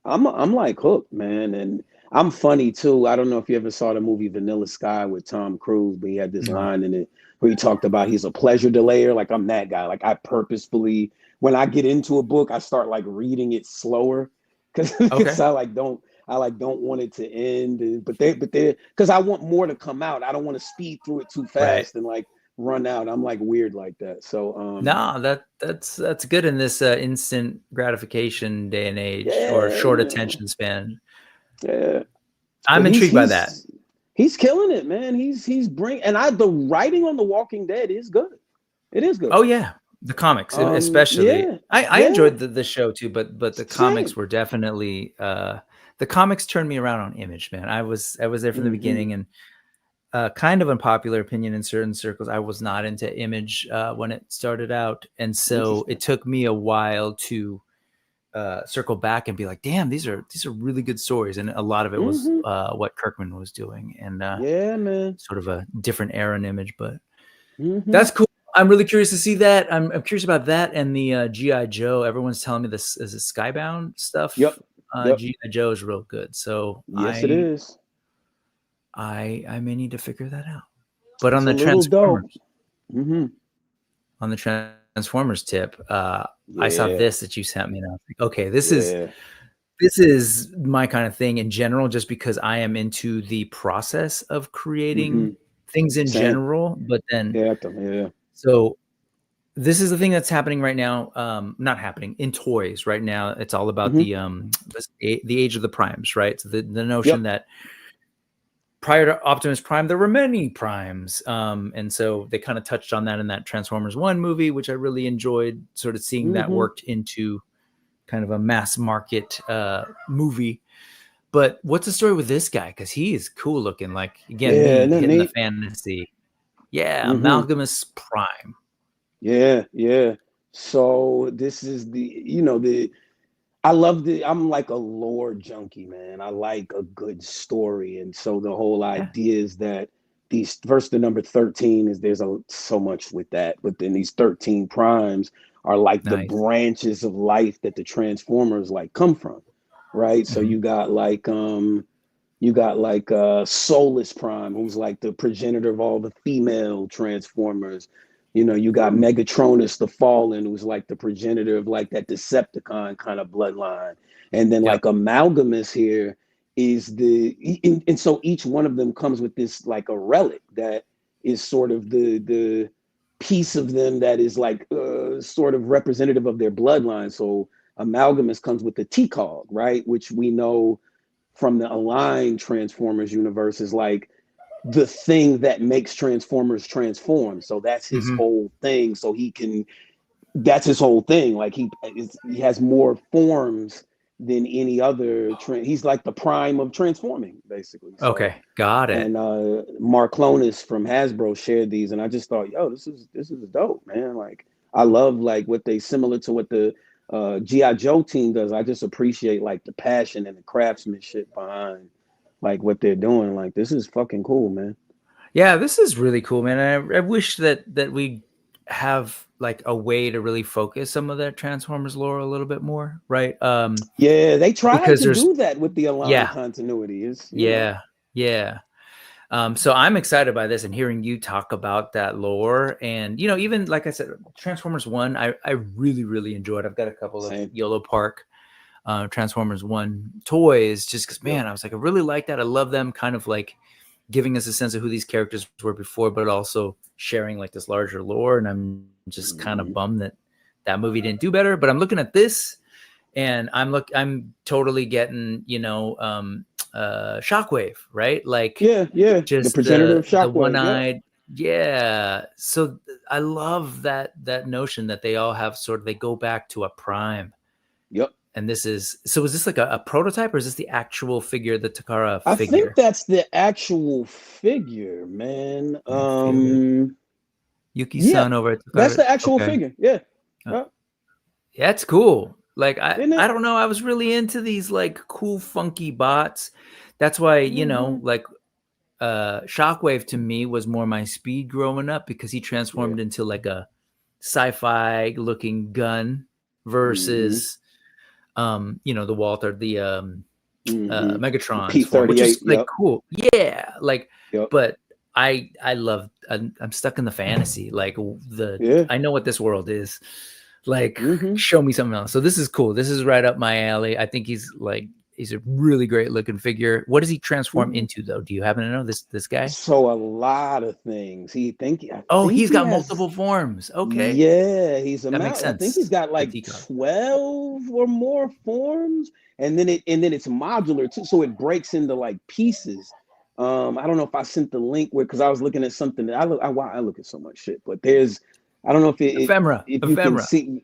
I'm like hooked, man. And I'm funny too. I don't know if you ever saw the movie Vanilla Sky with Tom Cruise, but he had this line in it where he talked about he's a pleasure delayer. Like I'm that guy. Like I purposefully, when I get into a book, I start like reading it slower because I don't want it to end. But they because I want more to come out. I don't want to speed through it too fast and like run out. I'm like weird like that. So no, that's good in this instant gratification day and age or short attention span. Yeah, I'm intrigued by that. He's killing it, man. He's bringing, and the writing on The Walking Dead is good. It is good. Oh yeah, the comics especially. Yeah, I enjoyed the show too, but the comics were definitely the comics turned me around on Image, man. I was there from the beginning, and kind of unpopular opinion in certain circles, I was not into Image when it started out, and so it took me a while to circle back and be like, damn, these are really good stories, and a lot of it was what Kirkman was doing, and man, sort of a different era in Image, but that's cool. I'm really curious to see that. I'm curious about that and the G.I. Joe. Everyone's telling me this is a Skybound stuff. Yep. G.I. Joe is real good, so yes, it is. I may need to figure that out. But on the Transformers, on the Transformers tip, I saw this that you sent me, and I was like, okay, this is my kind of thing in general, just because I am into the process of creating things in general. But then, so this is the thing that's happening right now. Not happening in toys right now. It's all about the age of the primes, right? So the notion that prior to Optimus Prime, there were many primes. And so they kind of touched on that in that Transformers 1 movie, which I really enjoyed, sort of seeing that worked into kind of a mass market movie. But what's the story with this guy? Because he is cool looking, like, again, me hitting the fantasy. Yeah, Amalgamous Prime. Yeah. So this is I'm like a lore junkie, man. I like a good story. And so the whole idea is that these verse the number 13 is there's so much with that. But then these 13 primes are like the branches of life that the Transformers like come from. Right. So you got like Soulless Prime, who's like the progenitor of all the female Transformers. You know, you got Megatronus the Fallen, who's like the progenitor of like that Decepticon kind of bloodline. And then like Amalgamous here is and so each one of them comes with this like a relic that is sort of the piece of them that is like sort of representative of their bloodline. So Amalgamous comes with the T-Cog, right? Which we know from the Aligned Transformers universe is like the thing that makes Transformers transform. So that's his whole thing. So that's his whole thing. Like he has more forms than any other. He's like the prime of transforming, basically. So, okay, got it. And Mark Clonis from Hasbro shared these, and I just thought, yo, this is dope, man. Like I love like what they similar to what the G.I. Joe team does. I just appreciate like the passion and the craftsmanship behind like what they're doing. Like this is fucking cool, man. Yeah, this is really cool, man. I wish that we have like a way to really focus some of that Transformers lore a little bit more, right? Yeah, they tried to do that with the Aligned continuity. So I'm excited by this and hearing you talk about that lore. And, you know, even like I said, Transformers 1, I really, really enjoyed. I've got a couple of YOLO Park Transformers 1 toys just because, man, I was like, I really like that. I love them kind of like giving us a sense of who these characters were before, but also sharing like this larger lore. And I'm just kind of bummed that that movie didn't do better. But I'm looking at this and I'm totally getting, you know, Shockwave, right? Like, just the progenitor of Shockwave, the one-eyed, So I love that notion that they all have they go back to a prime. Yep. And this is this like a prototype, or is this the actual figure, the Takara figure? I think that's the actual figure, man. Yuki-san over at Takara. That's the actual figure. Yeah. Yeah, it's cool. Like I don't know. I was really into these like cool, funky bots. That's why, you know, like Shockwave to me was more my speed growing up because he transformed into like a sci-fi looking gun versus you know, the Walter, the Megatron P-38, which is like cool. Yeah. Like but I love I'm stuck in the fantasy. Like I know what this world is. Like show me something else. So this is cool. This is right up my alley. I think he's a really great looking figure. What does he transform into though? Do you happen to know this guy? So a lot of things. He's got multiple forms. Okay. Yeah, he's a that makes sense. I think he's got like 12 or more forms, and then it's modular too, so it breaks into like pieces. I don't know if I sent the link because I was looking at something that I look at so much shit, but there's I don't know if ephemera. If you can see,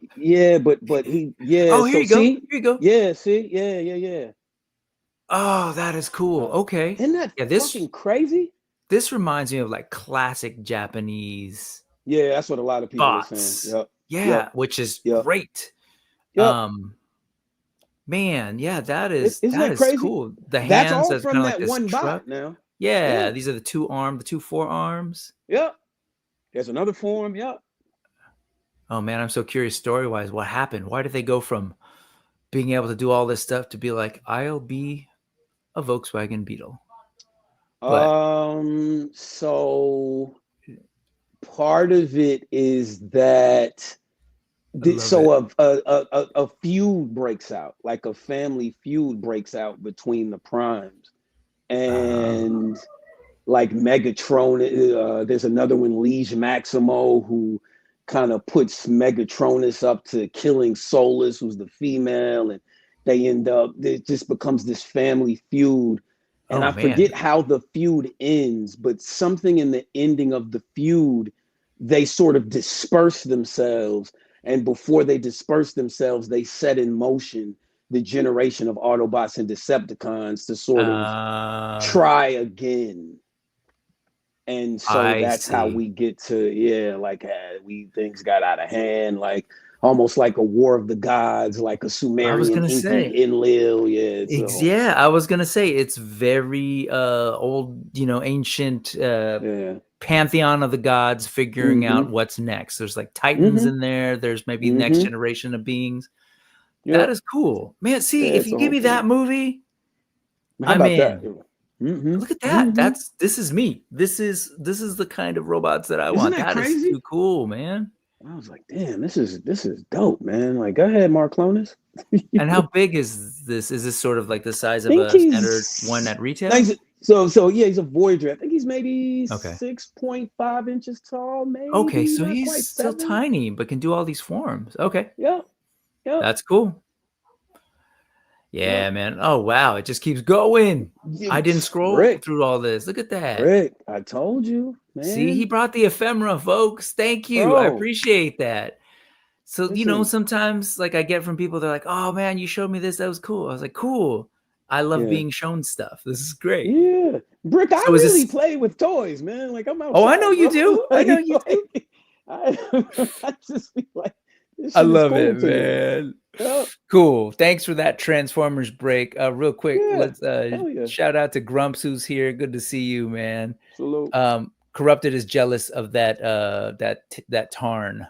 but he Oh, here you go. Here you go. Yeah, see, yeah. Oh, that is cool. Okay, isn't that fucking crazy? This reminds me of like classic Japanese. Yeah, that's what a lot of people are saying. Which is great. Man, that is crazy? cool. The that's hands all as from kind of that like one truck. bot now. Yeah, these are the two forearms. Yep. There's another form. Yep. Oh man, I'm so curious story-wise. What happened? Why did they go from being able to do all this stuff to be like, I'll be a Volkswagen Beetle? So part of it is that a feud breaks out, like a family feud breaks out between the primes, and like Megatron. There's another one, Liege Maximo, who kind of puts Megatronus up to killing Solus, who's the female, and they end up, it just becomes this family feud. And I forget how the feud ends, but something in the ending of the feud, they sort of disperse themselves. And before they disperse themselves, they set in motion the generation of Autobots and Decepticons to sort of try again. And so that's how we get to, things got out of hand, like almost like a War of the Gods, like a Sumerian Enlil. I was gonna say it's very old, ancient pantheon of the gods figuring out what's next. There's like Titans in there. There's maybe next generation of beings. That is cool, man. See, if you give me that movie, I'm in. Look at that. This is me. This is the kind of robots that I want. That is too cool, man. I was like, damn, this is dope, man. Like, go ahead, Mark Clonus. And how big is this? Is this sort of like the size of a standard one at retail? So he's a Voyager. I think he's maybe 6.5 inches tall, maybe. Okay, so he's still tiny, but can do all these forms. Okay. Yeah. That's cool. Yeah, man. Oh, wow. It just keeps going. I didn't scroll through all this. Look at that. Rick, I told you, man. See, he brought the ephemera, folks. Thank you. I appreciate that. So, sometimes like I get from people, they're like, oh, man, you showed me this. That was cool. I was like, cool. I love being shown stuff. This is great. Yeah. Brick, I really play with toys, man. Like, I'm outside. Oh, I know you do. I know you do. I just be like, I love it, man. Yep. Cool. Thanks for that Transformers break. Real quick, let's shout out to Grumps, who's here. Good to see you, man. Salute. Corrupted is jealous of that Tarn.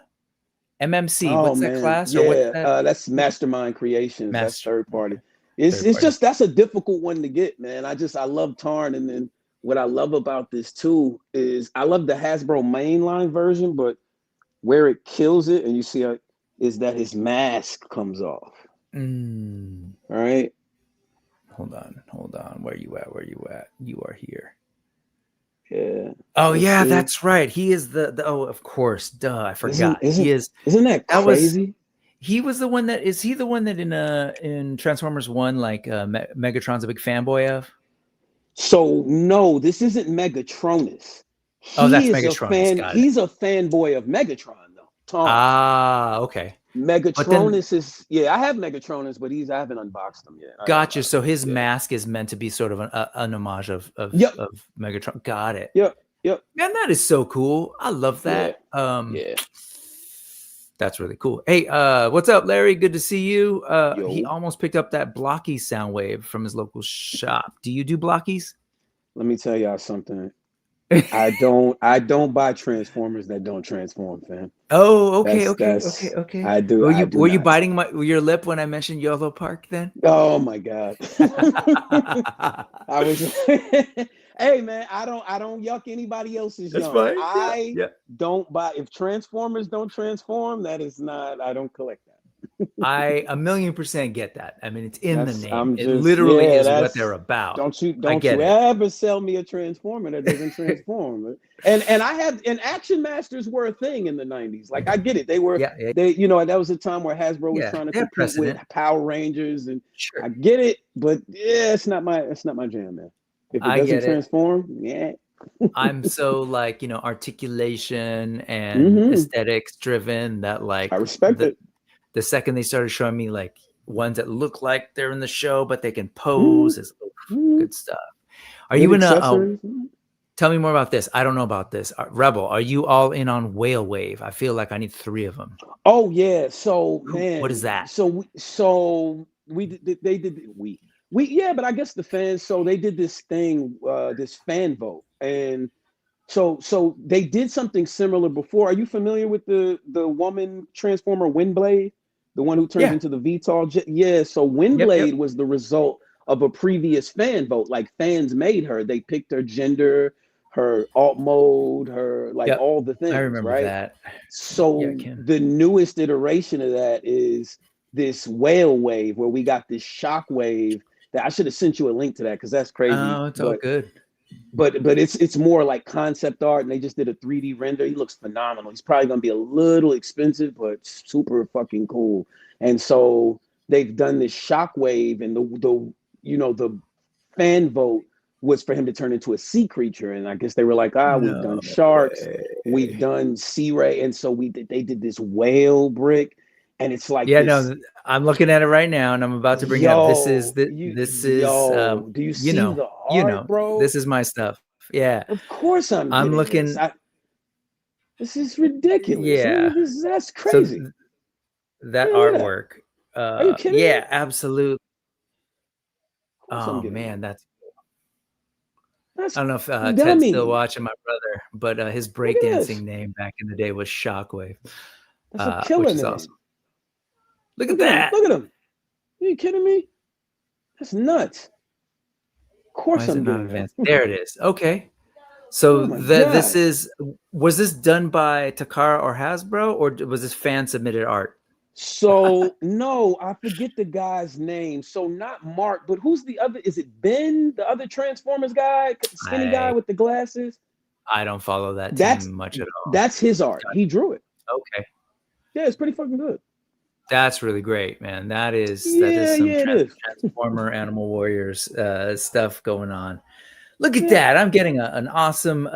MMC. What's that class? Yeah, or what's that? That's Mastermind Creations. That's third party. It's just that's a difficult one to get, man. I love Tarn, and then what I love about this too is I love the Hasbro mainline version, but where it kills it, and you see is that his mask comes off. All right. Hold on. Where you at? You are here. Yeah. Oh yeah, that's right. He is the oh, of course. Duh, I forgot. Isn't that crazy? He was the one that is he the one that in Transformers 1 like Megatron's a big fanboy of? So no, this isn't Megatronus. That's Megatronus. Got it. He's a fanboy of Megatron though. Tom. Okay. Megatronus is I have Megatronus, but I haven't unboxed them yet. Gotcha. So his mask is meant to be sort of an homage of Megatron. Got it. Yep. Man, that is so cool. I love that. Yeah. That's really cool. Hey, what's up, Larry? Good to see you. He almost picked up that blocky sound wave from his local shop. Do you do blockies? Let me tell y'all something. I don't buy Transformers that don't transform, fam. Oh, okay. I do. Were you biting your lip when I mentioned YOLO Park then? Oh my God. I was hey man, I don't yuck anybody else's That's yum. fine. I don't buy if Transformers don't transform, I don't collect that. I 1,000,000% get that. I mean, it's in the name. It just, literally is what they're about. Don't you ever sell me a Transformer that doesn't transform. and Action Masters were a thing in the 90s. Like I get it. They were that was a time where Hasbro was trying to compete with Power Rangers and I get it, but it's not my jam, man. If it doesn't transform, I'm so articulation and aesthetics driven that I respect it. The second they started showing me ones that look like they're in the show, but they can pose, is good stuff. Are you in a? Tell me more about this. I don't know about this. Rebel, are you all in on Whale Wave? I feel like I need 3 of them. Oh yeah. So man, what is that? But I guess the fans. So they did this thing, this fan vote, and so they did something similar before. Are you familiar with the woman Transformer Windblade? The one who turns into the VTOL? Yeah, so Windblade was the result of a previous fan vote. Like fans made her. They picked her gender, her alt mode, her all the things. I remember that. So the newest iteration of that is this Whale Wave, where we got this shock wave that I should have sent you a link to that because that's crazy. Oh, it's all good. But it's more like concept art, and they just did a 3D render. He looks phenomenal. He's probably gonna be a little expensive, but super fucking cool. And so they've done this shockwave, and the fan vote was for him to turn into a sea creature. And I guess they were like, we've done sharks, we've done sea ray, and so they did this whale brick, and it's like I'm looking at it right now, and I'm about to bring it up. This is do you see the art, bro? This is my stuff. Yeah, of course I'm looking. This is ridiculous. Yeah, that's crazy. So that artwork. Are you kidding me? Yeah, absolutely. Oh man, that's I don't know if Ted's still watching, my brother, but his breakdancing name back in the day was Shockwave. That's a killer which is name. Awesome. Look at that. Look at him. Are you kidding me? That's nuts. Of course I'm doing that. There it is. Okay. So was this done by Takara or Hasbro, or was this fan submitted art? So no, I forget the guy's name. So not Mark, but who's the other? Is it Ben, the other Transformers guy, skinny guy with the glasses? I don't follow that team much at all. That's his art. He drew it. Okay. Yeah, it's pretty fucking good. That's really great, man. That is some Transformer Animal Warriors stuff going on. Look at that. I'm getting an awesome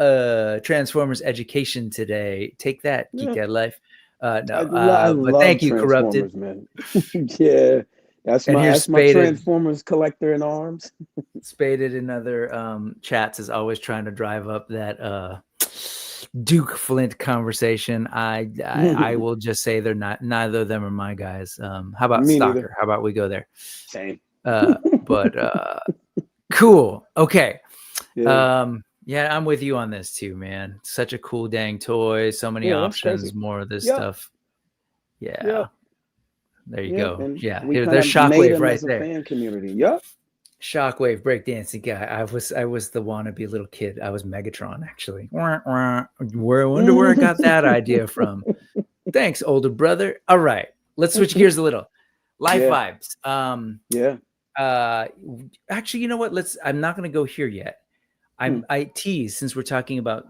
Transformers education today. Take that, Geek Ed Life. But thank you, Corrupted. Man. Yeah, that's my Transformers collector in arms. Spaded in other chats is always trying to drive up that Duke Flint conversation. I will just say they're not. Neither of them are my guys. How about Stalker? Neither. How about we go there? Same. But cool. Okay. Yeah. I'm with you on this too, man. Such a cool dang toy. So many options. More of this stuff. Yeah. There you go. And there's Shockwave right there. Fan community. Yep. Shockwave breakdancing guy. I was the wannabe little kid. I was Megatron, actually. I wonder where I got that idea from. Thanks, older brother. All right, let's switch gears a little. Life vibes. Actually, you know what? I'm not going to go here yet. I tease, since we're talking about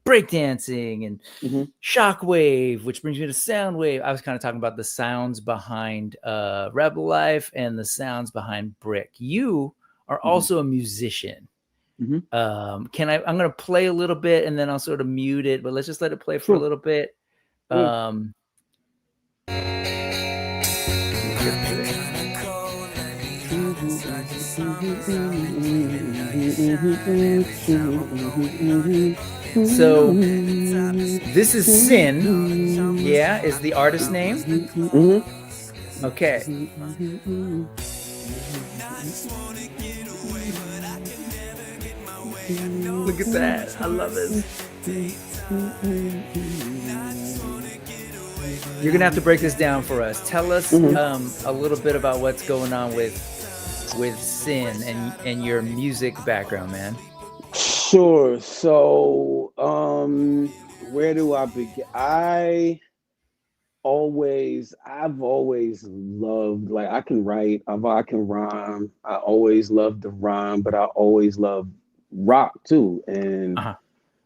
breakdancing and shockwave, which brings me to soundwave. I was kind of talking about the sounds behind Rebel Life and the sounds behind Brick. You are also a musician. I'm going to play a little bit and then I'll sort of mute it, but let's just let it play for a little bit. So this is Sin, is the artist name. Okay. Look at that. I love it. You're gonna have to break this down for us. Tell us a little bit about what's going on with Sin and your music background, man. Sure. So, where do I begin? I've always loved, like, I can write, I can rhyme. I always loved the rhyme, but I always loved rock too. And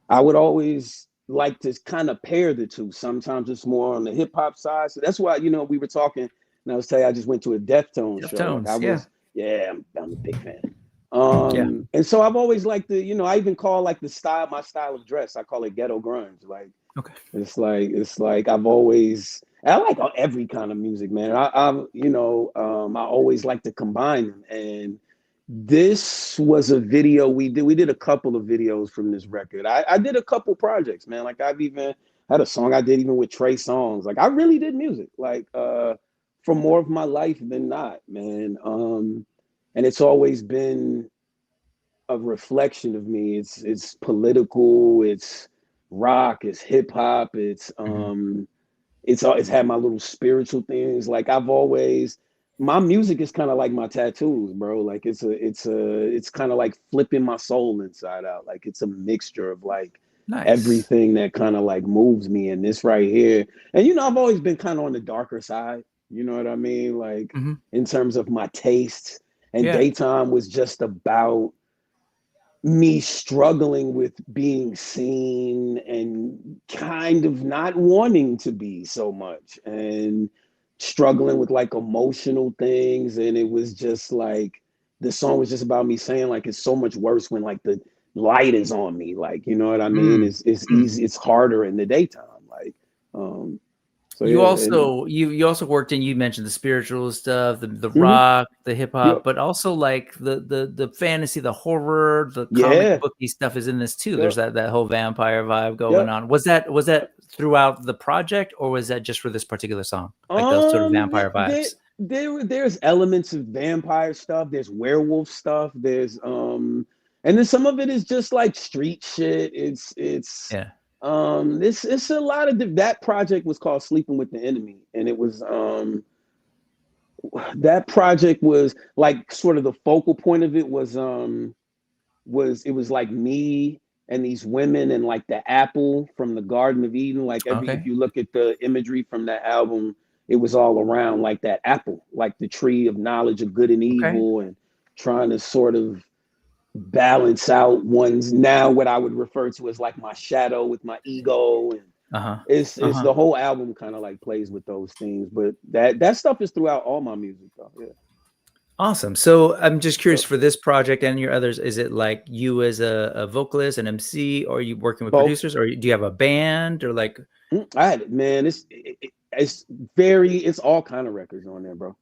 I would always like to kind of pair the two. Sometimes it's more on the hip hop side. So that's why, we were talking, and I was saying I just went to a Deftones show. I'm a big fan. And so I've always liked to, I even call like my style of dress, I call it ghetto grunge. Like, it's like I like every kind of music, man. I always like to combine them. And this was a video we did a couple of videos from this record. I did a couple projects, man. Like, I've even had a song I did even with Trey Songz. Like, I really did music, like, for more of my life than not, man. And it's always been a reflection of me. It's political, it's rock, it's hip hop, it's had my little spiritual things. Like, my music is kind of like my tattoos, bro. Like, it's kind of like flipping my soul inside out. Like, it's a mixture of like everything that kind of like moves me. And this right here, and I've always been kind of on the darker side. You know what I mean? Like, in terms of my tastes. And Daytime was just about me struggling with being seen and kind of not wanting to be so much, and struggling with like emotional things. And it was just like, the song was just about me saying, like, it's so much worse when like the light is on me. Like, you know what I mean? It's easy. It's harder in the daytime. Like, so you also worked in, you mentioned the spiritual stuff, the rock, the hip hop, but also like the fantasy, the horror, the comic booky stuff is in this too. There's that whole vampire vibe going on. Was that throughout the project, or was that just for this particular song? Like those sort of vampire vibes. There's elements of vampire stuff. There's werewolf stuff. There's and then some of it is just like street shit. It's a lot of that project was called Sleeping with the Enemy, and it was that project was like sort of the focal point of it was like me and these women and like the apple from the Garden of Eden. Like, if you look at the imagery from that album, it was all around like that apple, like the tree of knowledge of good and evil, and trying to sort of balance out one's, now what I would refer to as like my shadow with my ego. And it's the whole album kind of like plays with those things, but that stuff is throughout all my music though. Awesome. So I'm just curious, for this project and your others, is it like you as a vocalist, an MC, or are you working with producers, or do you have a band, or like? It's all kind of records on there, bro.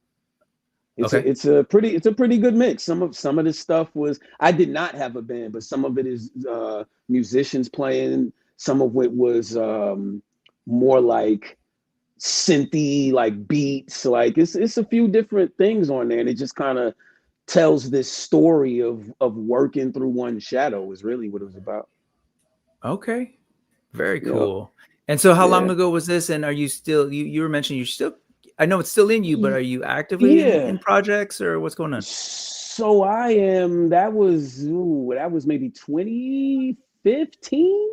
It's a pretty good mix. Some of this stuff was, I did not have a band, but some of it is musicians playing. Some of it was more like synthy, like beats. Like, it's a few different things on there, and it just kind of tells this story of working through one's shadow is really what it was about. Okay, very cool. And so, how long ago was this? And are you still? You were mentioning you're still. I know it's still in you, but are you actively in projects, or what's going on? So that was maybe 2015.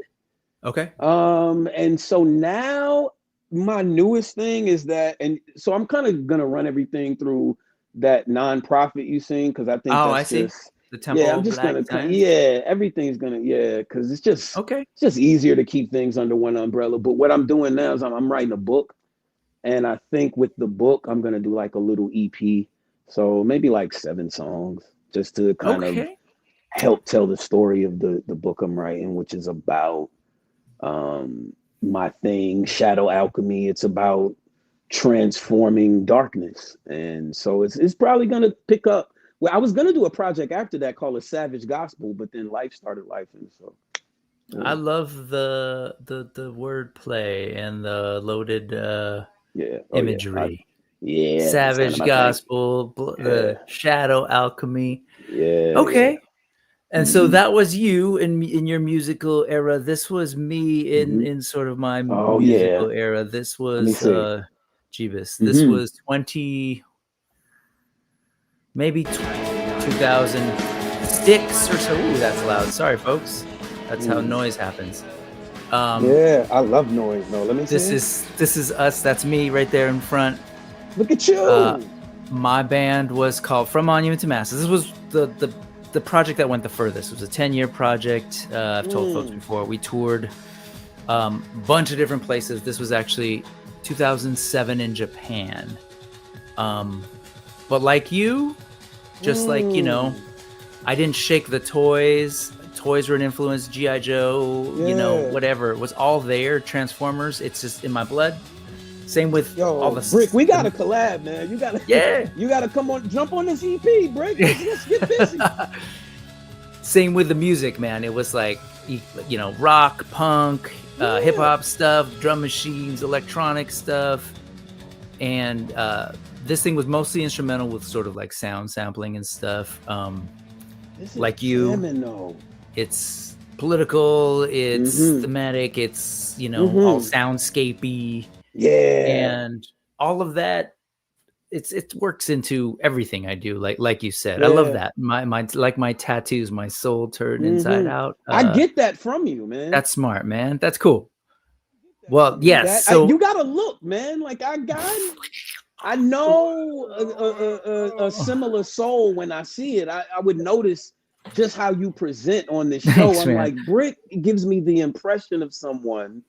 Okay. And so now my newest thing is that, and so I'm kind of gonna run everything through that nonprofit you seen, because I think I that's see. just The Temple I'm just Black gonna Science. everything's gonna because it's just okay. it's just easier to keep things under one umbrella. But what I'm doing now is I'm writing a book, and I think with the book I'm gonna do like a little EP, so maybe like 7 songs, just to kind of help tell the story of the book I'm writing, which is about my thing, shadow alchemy. It's about transforming darkness, and so it's probably gonna pick up. Well, I was gonna do a project after that called A Savage Gospel, but then life started life, and so I love the wordplay and the loaded imagery. Savage Gospel, the shadow alchemy. Okay. And so that was you in your musical era. This was me in sort of my musical era. This was Jeebus. This was 2006 or so. Ooh, that's loud. Sorry, folks. That's how noise happens. I love noise. No, let me see. This is us. That's me right there in front. Look at you. My band was called From Monument to Masses. This was the project that went the furthest. It was a 10-year project. I've told folks before. We toured a bunch of different places. This was actually 2007 in Japan. But like you, just like, I didn't shake the toys. Toys were an influence. G.I. Joe, whatever. It was all there. Transformers. It's just in my blood. Same with all the Brick. We gotta collab, man. You gotta you gotta jump on this EP, Brick. Let's get busy. Same with the music, man. It was like rock, punk, hip hop stuff, drum machines, electronic stuff, and this thing was mostly instrumental with sort of like sound sampling and stuff. Like you, it's political, it's thematic, it's all soundscapey. And all of that, it works into everything I do. Like you said, I love that. My tattoos, my soul turned inside out. I get that from you, man. That's smart, man. That's cool. Well, yes. So you gotta look, man. Like I know a similar soul when I see it. I would notice just how you present on this show. Thanks, I'm man. like, Brick gives me the impression of someone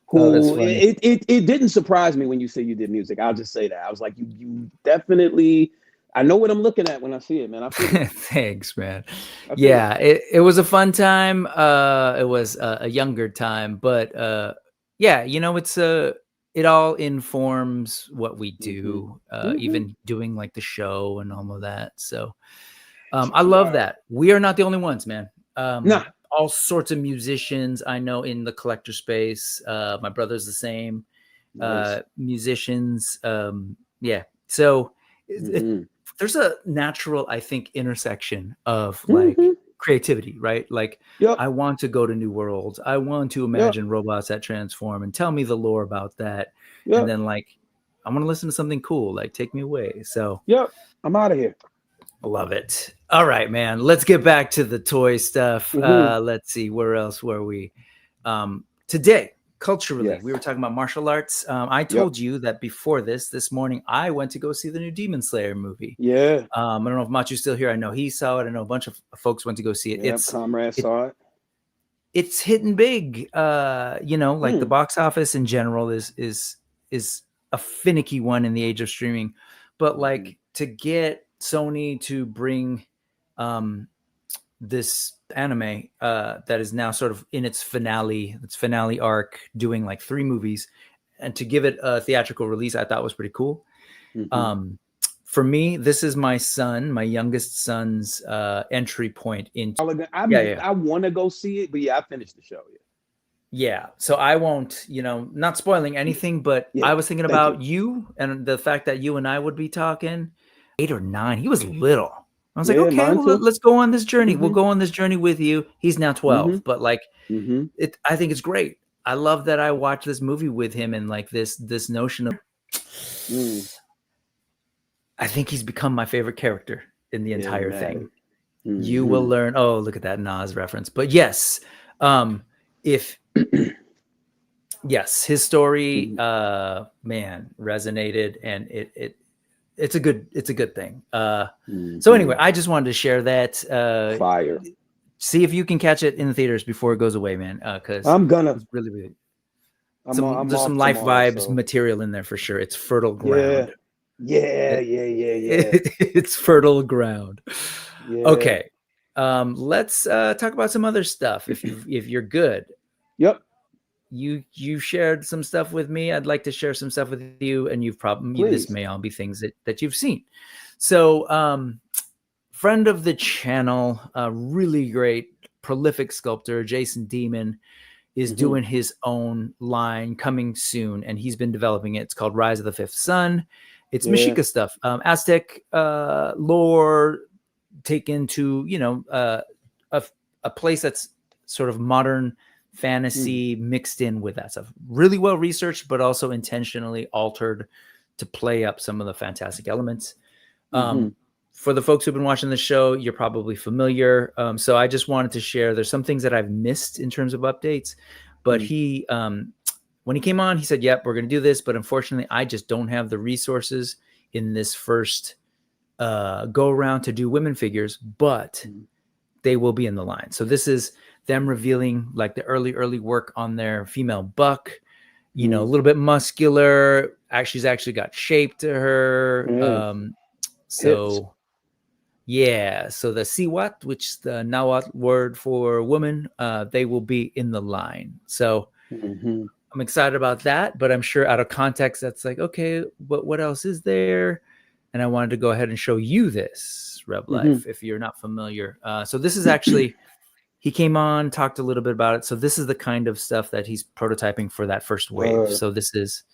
who it didn't surprise me when you say you did music. I'll just say that. I was like, you definitely, I know what I'm looking at when I see it, man. I feel it. Thanks, man. Yeah, it was a fun time. It was a younger time, but it's it all informs what we do, even doing like the show and all of that. So I love that. We are not the only ones, man. Nah. All sorts of musicians I know in the collector space. My brother's the same. Nice. Musicians. So there's a natural, I think, intersection of like creativity, right? Like I want to go to new worlds. I want to imagine robots that transform and tell me the lore about that. And then like, I want to listen to something cool, like take me away. So I'm out of here. I love it. All right, man. Let's get back to the toy stuff. Let's see. Where else were we? Today, culturally, we were talking about martial arts. I told you that before this morning, I went to go see the new Demon Slayer movie. Yeah. I don't know if Machu's still here. I know he saw it. I know a bunch of folks went to go see it. Yeah, Comrade saw it. It's hitting big. Like the box office in general is a finicky one in the age of streaming. But like to get Sony to bring this anime that is now sort of in its finale arc, doing like 3 movies, and to give it a theatrical release, I thought was pretty cool. For me, this is my youngest son's entry point into. I want to go see it, but I finished the show. Yeah, so I won't, not spoiling anything, but I was thinking about you and the fact that you and I would be talking. 8 or 9. He was little. I was like, okay, well, let's go on this journey. We'll go on this journey with you. He's now 12, but like, I think it's great. I love that I watched this movie with him, and like this notion of, I think he's become my favorite character in the entire thing. you will learn. Oh, look at that Nas reference. But yes, if yes, his story, man, resonated, and it's a good thing. So anyway, I just wanted to share that. Fire. See if you can catch it in the theaters before it goes away, man. Because I'm gonna. it's really There's some life vibes material in there for sure. It's fertile ground. Yeah. It's fertile ground. Yeah. Okay. Let's talk about some other stuff if you're good. Yep. You shared some stuff with me. I'd like to share some stuff with you, and this may all be things that you've seen. So friend of the channel, really great, prolific sculptor, Jason Demon, is doing his own line coming soon, and he's been developing it. It's called Rise of the Fifth Sun. It's Mexica stuff, Aztec lore taken to a place that's sort of modern fantasy mixed in with that stuff. Really well researched, but also intentionally altered to play up some of the fantastic elements. For the folks who've been watching the show, you're probably familiar. So I just wanted to share, there's some things that I've missed in terms of updates, but he, when he came on, he said, yep, we're going to do this. But unfortunately, I just don't have the resources in this first go around to do women figures, but they will be in the line. So this is them revealing like the early work on their female buck, a little bit muscular. She's actually got shape to her. So the Siwat, which is the Nahuatl word for woman, they will be in the line. So I'm excited about that, but I'm sure out of context, that's like, okay, but what else is there? And I wanted to go ahead and show you this, REBELIFE, if you're not familiar. So this is actually, he came on, talked a little bit about it. So this is the kind of stuff that he's prototyping for that first wave. So this is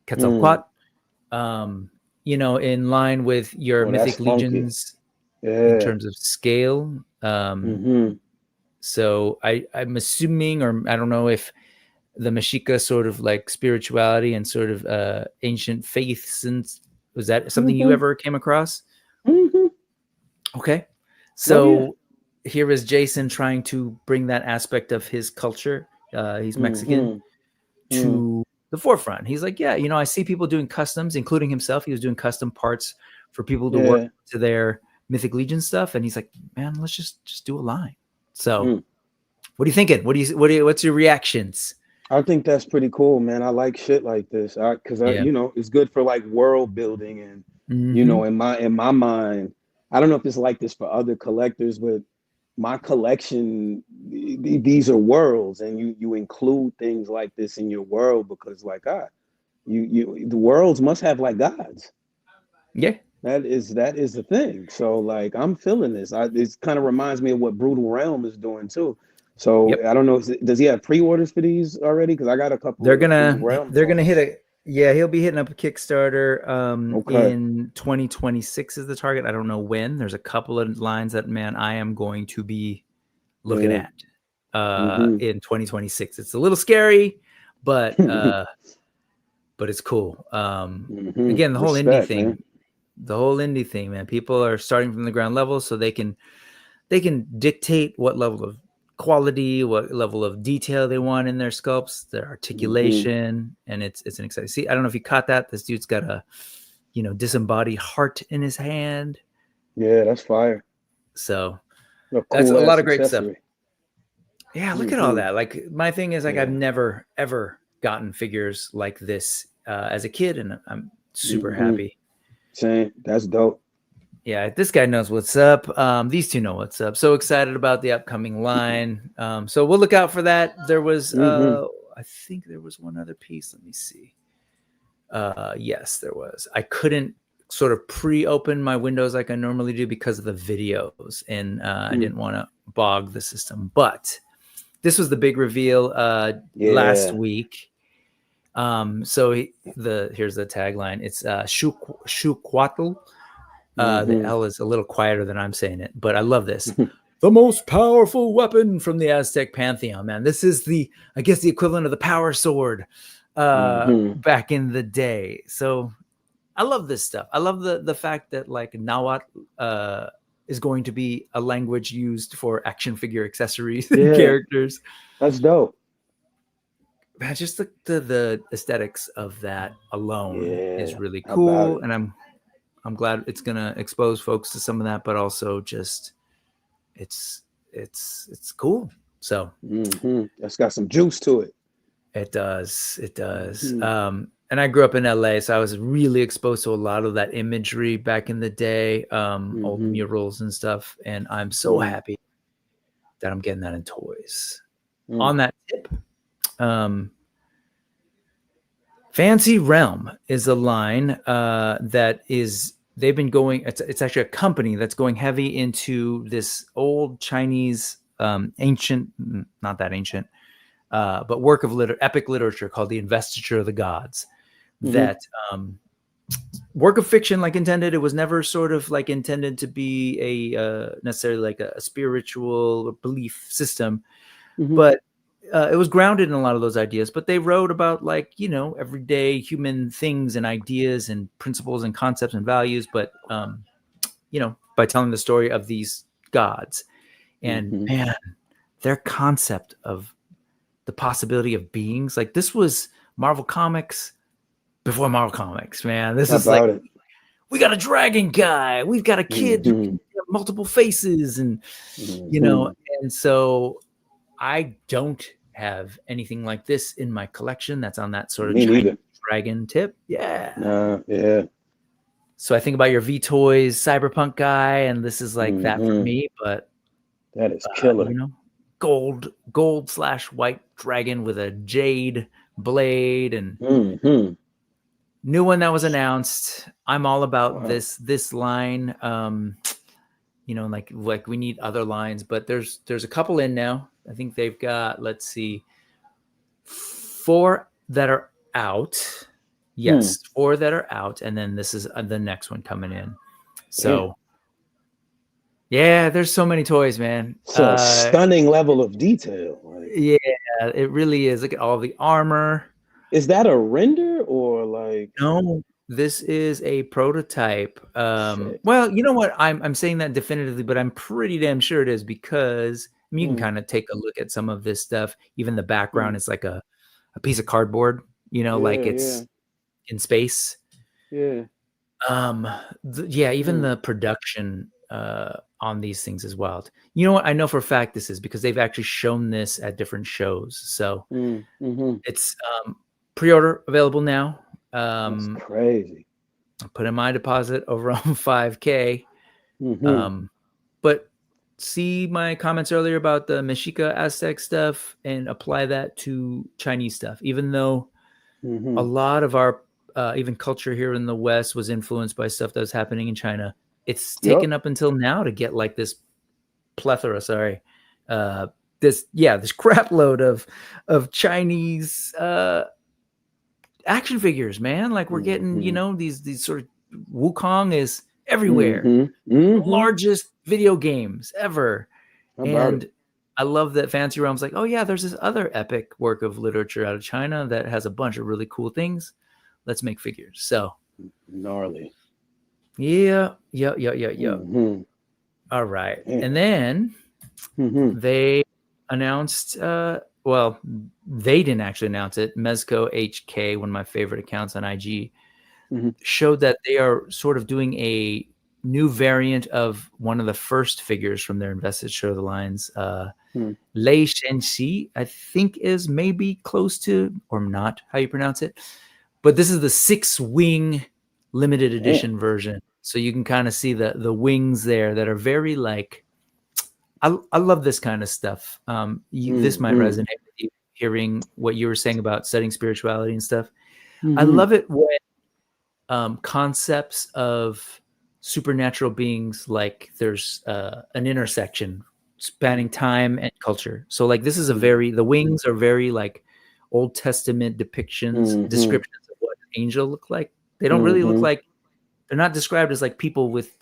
Quetzalcoatl, in line with your Mythic Legions in terms of scale. So I'm assuming, or I don't know if the Mexica sort of like spirituality and sort of ancient faiths, and was that something you ever came across? Okay. So here is Jason trying to bring that aspect of his culture. He's Mexican to the forefront. He's like, yeah, I see people doing customs, including himself. He was doing custom parts for people to work to their Mythic Legion stuff. And he's like, man, let's just do a line. So what are you thinking? What's your reactions? I think that's pretty cool, man. I like shit like this because it's good for like world building, and in my mind, I don't know if it's like this for other collectors, but my collection, these are worlds, and you include things like this in your world because like the worlds must have like gods. Yeah, that is the thing. So like I'm feeling this. It kind of reminds me of what Brutal Realm is doing too. So I don't know. Does he have pre-orders for these already? Because I got a couple. They're gonna hit it. Yeah, he'll be hitting up a Kickstarter in 2026 is the target. I don't know when. There's a couple of lines that, man, I am going to be looking at in 2026. It's a little scary, but it's cool. Again, the whole indie thing, man. The whole indie thing, man. People are starting from the ground level, so they can dictate what level of quality, what level of detail they want in their sculpts, their articulation, and it's an exciting. See, I don't know if you caught that. This dude's got a disembodied heart in his hand. Yeah, that's fire. So that's a lot of great stuff. Yeah, look at all that. Like my thing is like I've never ever gotten figures like this as a kid, and I'm super happy. Same. That's dope. Yeah, this guy knows what's up. These two know what's up. So excited about the upcoming line. So we'll look out for that. There was, I think there was one other piece. Let me see. Yes, there was. I couldn't sort of pre-open my windows like I normally do because of the videos, and I didn't want to bog the system. But this was the big reveal last week. So here's the tagline. It's Shuquatl. The L is a little quieter than I'm saying it, but I love this. The most powerful weapon from the Aztec pantheon, man. This is the equivalent of the power sword back in the day. So I love this stuff. I love the fact that like Nahuatl is going to be a language used for action figure accessories and characters. That's dope. Man, just the aesthetics of that alone is really How cool, about it? and I'm glad it's gonna expose folks to some of that, but also just it's cool. So That's got some juice to it. It does. And I grew up in LA, so I was really exposed to a lot of that imagery back in the day, old murals and stuff. And I'm so happy that I'm getting that in toys. On that tip, Fancy Realm is a line that is, they've been going, it's actually a company that's going heavy into this old Chinese, ancient, not that ancient, but work of epic literature called The Investiture of the Gods. That work of fiction, like intended, it was never sort of like intended to be a necessarily like a spiritual belief system, but it was grounded in a lot of those ideas. But they wrote about like, you know, everyday human things and ideas and principles and concepts and values, but you know, by telling the story of these gods. And man, their concept of the possibility of beings, like this was Marvel Comics before Marvel Comics, man. This is like, we got a dragon guy, we've got a kid who can have multiple faces, and you know, and so I don't have anything like this in my collection that's on that sort of dragon tip. So I think about your V-Toys Cyberpunk guy, and this is like that for me, but that is killer. You know, gold/white dragon with a jade blade, and new one that was announced. I'm all about this line. You know, like we need other lines, but there's a couple in now. I think they've got, let's see, 4 that are out. Yes, 4 that are out, and then this is the next one coming in. So yeah, there's so many toys, man. It's a stunning level of detail. Yeah, it really is. Look at all the armor. Is that a render or like? No, this is a prototype. Well, you know what? I'm saying that definitively, but I'm pretty damn sure it is, because I mean, you can kind of take a look at some of this stuff. Even the background is like a piece of cardboard, you know, like it's in space. Even the production on these things is wild. You know what? I know for a fact this is because they've actually shown this at different shows. So it's pre-order available now. That's crazy. I put in my deposit over on $5,000. But see my comments earlier about the Mexica Aztec stuff and apply that to Chinese stuff. Even though a lot of our even culture here in the West was influenced by stuff that was happening in China, it's taken up until now to get like this plethora. This crap load of Chinese action figures, man. Like we're getting, you know, these sort of Wukong is everywhere. Largest video games ever. And I love that Fancy Realm's like, oh yeah, there's this other epic work of literature out of China that has a bunch of really cool things. Let's make figures. So gnarly. Yeah. All right. And then they announced, well, they didn't actually announce it. Mezco HK, one of my favorite accounts on IG, showed that they are sort of doing a new variant of one of the first figures from their Investiture of the Lines. Lei Shenxi, I think, is maybe close to, or not how you pronounce it. But this is the 6-wing limited edition version. So you can kind of see the wings there that are very like, I love this kind of stuff. This might resonate with you, hearing what you were saying about studying spirituality and stuff. I love it when concepts of supernatural beings, like there's an intersection spanning time and culture. So like this is the wings are very like Old Testament depictions, descriptions of what an angel look like. They don't really look like, they're not described as like people with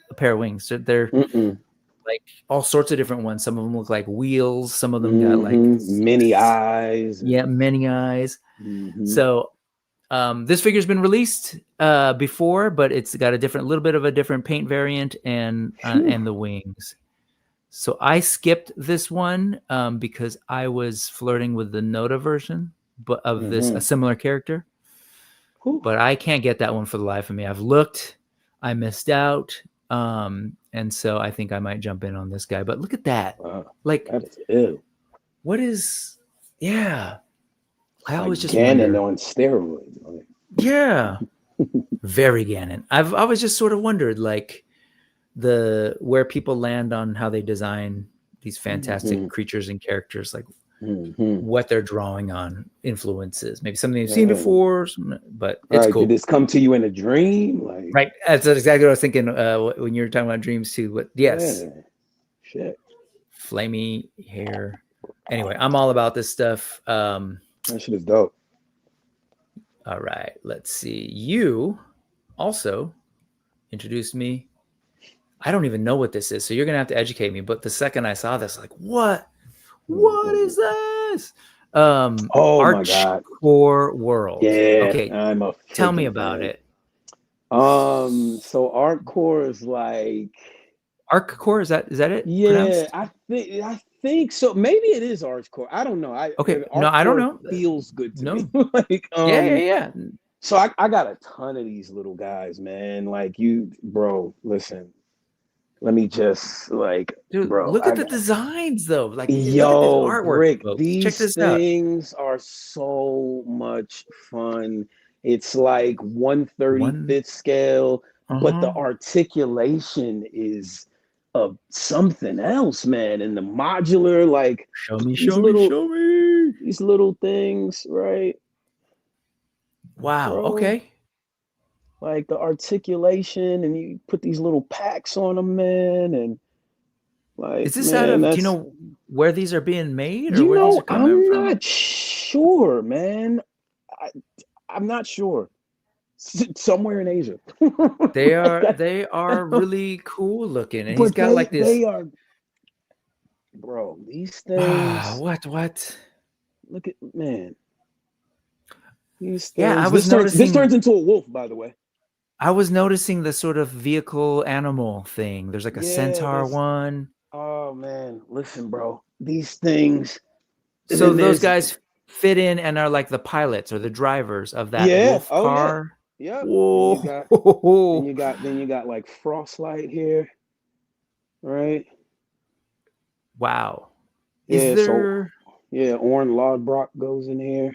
a pair of wings. They're like all sorts of different ones. Some of them look like wheels. Some of them got like many eyes. Yeah, many eyes. So This figure's been released before, but it's got a little bit of a different paint variant and the wings. So I skipped this one because I was flirting with the N.E.W.S version, but of a similar character. But I can't get that one for the life of me. I've looked, I missed out, and so I think I might jump in on this guy. But look at that! Like, that is ill. What is? Yeah, I always just Ganon wonder. on steroids. Like. Yeah, very Ganon. I was just sort of wondered, like, where people land on how they design these fantastic creatures and characters, like what they're drawing on influences, maybe something you've seen before, but it's cool. Did this come to you in a dream? Like, right, that's exactly what I was thinking when you were talking about dreams too. But yes, shit, flamey hair. Anyway, I'm all about this stuff. That shit is dope. All right, let's see. You also introduced me. I don't even know what this is, so you're gonna have to educate me. But the second I saw this, like, what is this? Archecore World. Yeah. Okay. Tell me about it. So Archecore is like Archecore. Is that it? Yeah, pronounced? I think so. Maybe it is Archecore. I don't know. No, I don't know. Feels good to me. Like, yeah. So I got a ton of these little guys, man. Like, bro, listen. Let me just dude, bro. Look at the designs though. Like, yo, look at this artwork. Rick, folks. these things are so much fun. It's like 1/35th scale, but the articulation is of something else, man. And the modular, like, show me. These little things, right? Wow. Bro. Okay. Like the articulation, and you put these little packs on them, man, and like, is this out of? Do you know where these are being made, or where these are coming from? I'm not sure, man. I'm not sure. Somewhere in Asia. They are really cool looking, and he's got like this. They are, bro. These things. What? Look at, man. These things. Yeah, I was noticing. This turns into a wolf, by the way. I was noticing the sort of vehicle animal thing. There's like a centaur one. Oh man, listen, bro. These things. So those guys fit in and are like the pilots or the drivers of that wolf car. Yeah. Whoa. Then you got like Frostlight here, right? Wow. Is there? Orin Lodbrok goes in here.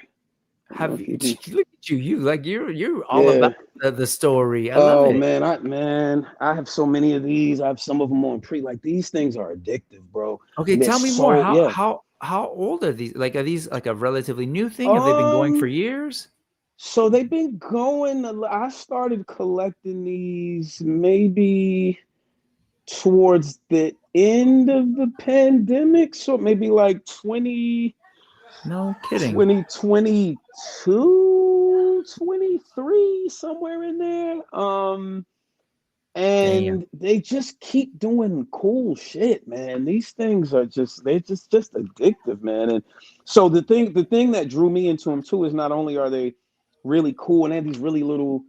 Look at you! You're all about the story. I love it. I have so many of these. I have some of them on pre. Like, these things are addictive, bro. Okay, tell me more. How old are these? Like, are these like a relatively new thing? Have they been going for years? So they've been going. I started collecting these maybe towards the end of the pandemic. So maybe like 20. No kidding. 2022, 23, somewhere in there. And they just keep doing cool shit, man. These things are just addictive, man. And so the thing that drew me into them too is not only are they really cool, and they have these really little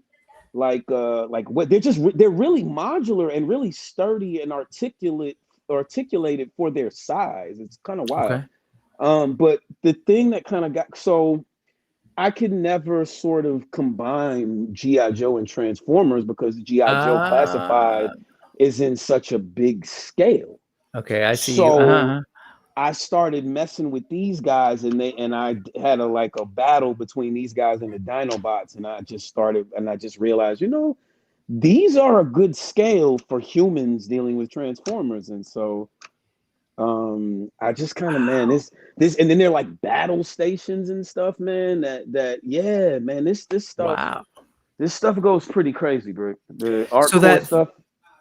they're really modular and really sturdy and articulated for their size. It's kind of wild. Okay. But the thing that kind of so I could never sort of combine G.I. Joe and Transformers because G.I. Joe Classified is in such a big scale. Okay, I see. So I started messing with these guys, and I had a battle between these guys and the Dinobots, and I just realized, these are a good scale for humans dealing with Transformers, and so. I just kind of, man, this, and then they're like battle stations and stuff, man. This stuff. Wow. This stuff goes pretty crazy, bro. The Archecore stuff.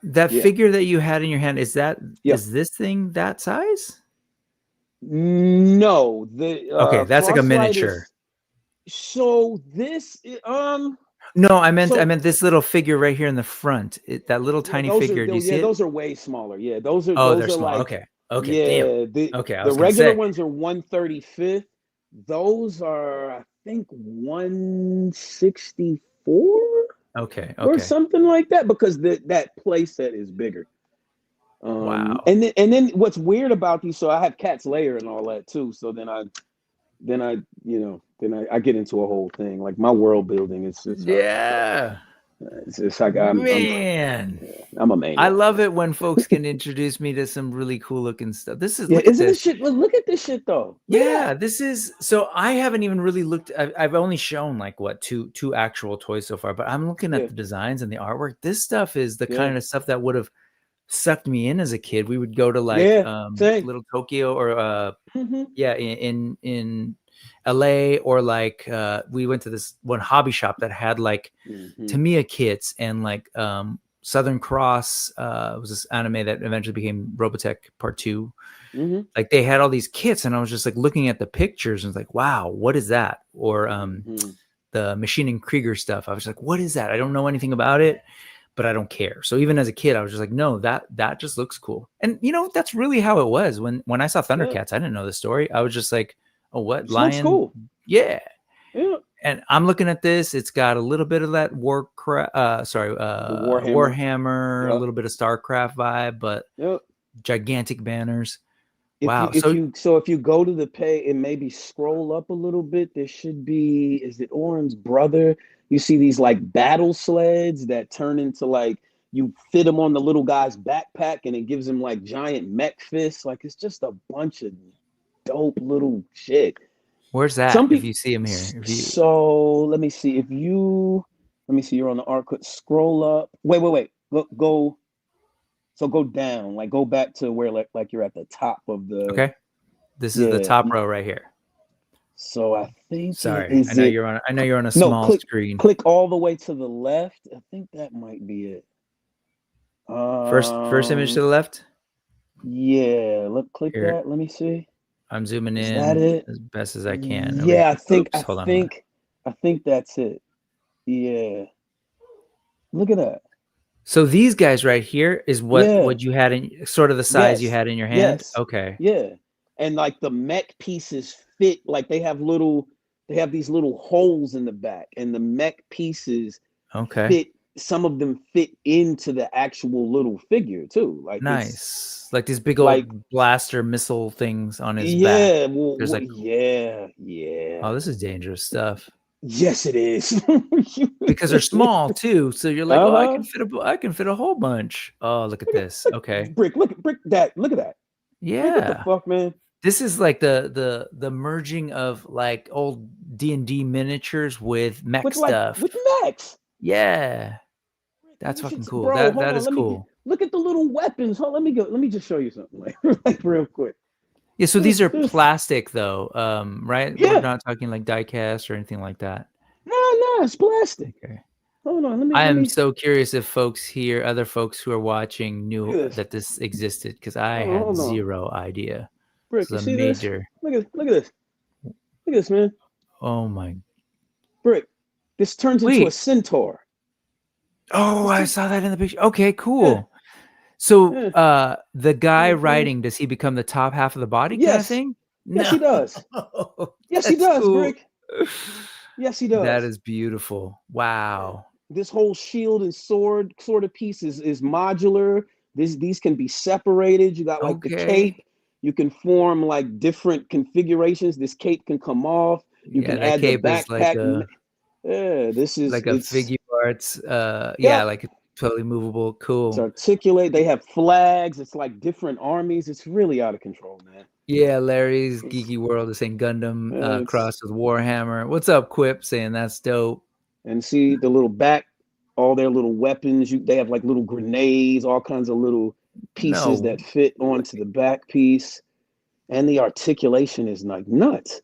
That figure that you had in your hand, is this thing that size? No, okay, that's like a miniature. So this, no, I meant this little figure right here in the front. That little tiny figure. Do you see it? Those are way smaller. Yeah, those are. Oh, those they're are small. Like, okay. Okay. Yeah, damn. Okay. The regular ones are 1/35th, Those are, I think, 164 Okay. or something like that, because that play set is bigger. Wow. And then what's weird about these, so I have Cat's Lair and all that too. So then I get into a whole thing. Like my world building is just it's like I'm a maniac. I love it when folks can introduce me to some really cool looking stuff. This is look at this shit. Look at this shit though. This is, so I haven't even really looked. I've only shown like two actual toys so far, but I'm looking at the designs and the artwork. This stuff is the kind of stuff that would have sucked me in as a kid. We would go to like Little Tokyo or in LA, or like we went to this one hobby shop that had like Tamiya kits and like Southern Cross was this anime that eventually became Robotech Part 2. Like they had all these kits, and I was just like looking at the pictures and was like, wow, what is that? Or the Machine and Krieger stuff. I was like, what is that? I don't know anything about it, but I don't care. So even as a kid, I was just like, no, that just looks cool. And that's really how it was when I saw Thundercats. I didn't know the story. I was just like, oh, what? This Lion? cool. Yeah. And I'm looking at this. It's got a little bit of that Warhammer, a little bit of StarCraft vibe, but gigantic banners. Wow. If you go to the pay and maybe scroll up a little bit, there should be, is it Oren's brother? You see these like battle sleds that turn into like, you fit them on the little guy's backpack and it gives him like giant mech fists. Like it's just a bunch of dope little shit. Where's that? If you see him here. So let me see. You're on the Archecore. Scroll up. Wait. Go. So go down. Like go back to where like you're at the top of the. Okay. This is the top row right here. So I think. Sorry, I know you're on a small screen. Click all the way to the left. I think that might be it. First image to the left. Yeah. Click here. that. Let me see. I'm zooming in as best as I can. Yeah, I think that's it. Yeah. Look at that. So these guys right here is what you had in sort of the size you had in your hand. Yes. Okay. Yeah. And like the mech pieces fit, like they have these little holes in the back, and the mech pieces fit. Some of them fit into the actual little figure too. Like nice, like these big old blaster missile things on his back. Oh, this is dangerous stuff. Yes, it is. Because they're small too. So you're like, I can fit a whole bunch. Oh, look at this. Okay, Brick. Look at that. Look at that. Yeah. Brick, what the fuck, man? This is like the merging of like old D&D miniatures with mech stuff. With mechs. Yeah. That's fucking cool. Bro, that is cool. Look at the little weapons. Let me just show you something like real quick. Yeah, so these are plastic though, right? Yeah. We're not talking like die cast or anything like that. No, it's plastic. Okay. Hold on, I am so curious if other folks who are watching knew that this existed, because I had zero idea. Brick, you see this? Look at this. Look at this, man. Oh my. Brick, this turns into a centaur. Oh, I saw that in the picture. Okay, cool. Yeah. So the guy riding, does he become the top half of the body kind of thing? Yes, he does. Yes, he does, cool. Brick. Yes, he does. That is beautiful. Wow. This whole shield and sword sort of piece is modular. These can be separated. You got like the cape. You can form like different configurations. This cape can come off. You can add the backpack. This is like a figure arts. Like totally movable. Cool. It's articulate. They have flags. It's like different armies. It's really out of control, man. Yeah, Larry's Geeky World is saying Gundam crossed with Warhammer. What's up, Quip? Saying that's dope. And see the little back, all their little weapons. They have like little grenades, all kinds of little pieces that fit onto the back piece. And the articulation is like nuts.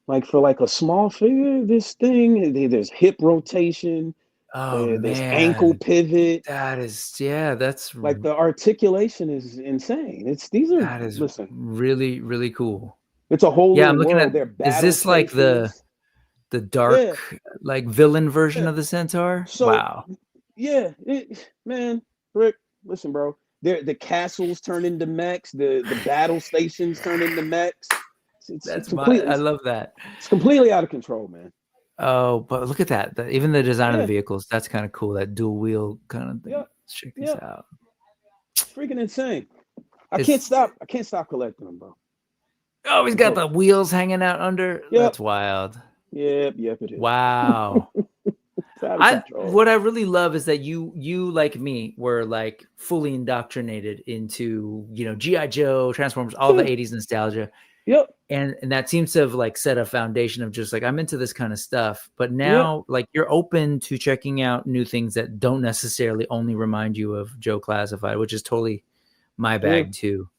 Like for like a small figure, this thing, there's hip rotation. There's ankle pivot. That's like the articulation is insane. Listen, really, really cool. It's a whole I'm looking world. at. Is this like the dark like villain version of the centaur? So, wow. Yeah, man, Rick, listen, bro. The castles turn into mechs. The battle stations turn into mechs. I love that. It's completely out of control, man. Oh, but look at that. Even the design of the vehicles, that's kind of cool. That dual wheel kind of thing. Let's check this out. It's freaking insane. I can't stop collecting them, bro. Oh, he's got the wheels hanging out under. Yep. That's wild. Yep, it is. Wow. What I really love is that you like me were like fully indoctrinated into, G.I. Joe, Transformers, all the 80s nostalgia. Yep. And that seems to have like set a foundation of just like, I'm into this kind of stuff, but now like you're open to checking out new things that don't necessarily only remind you of Joe Classified, which is totally my bag too.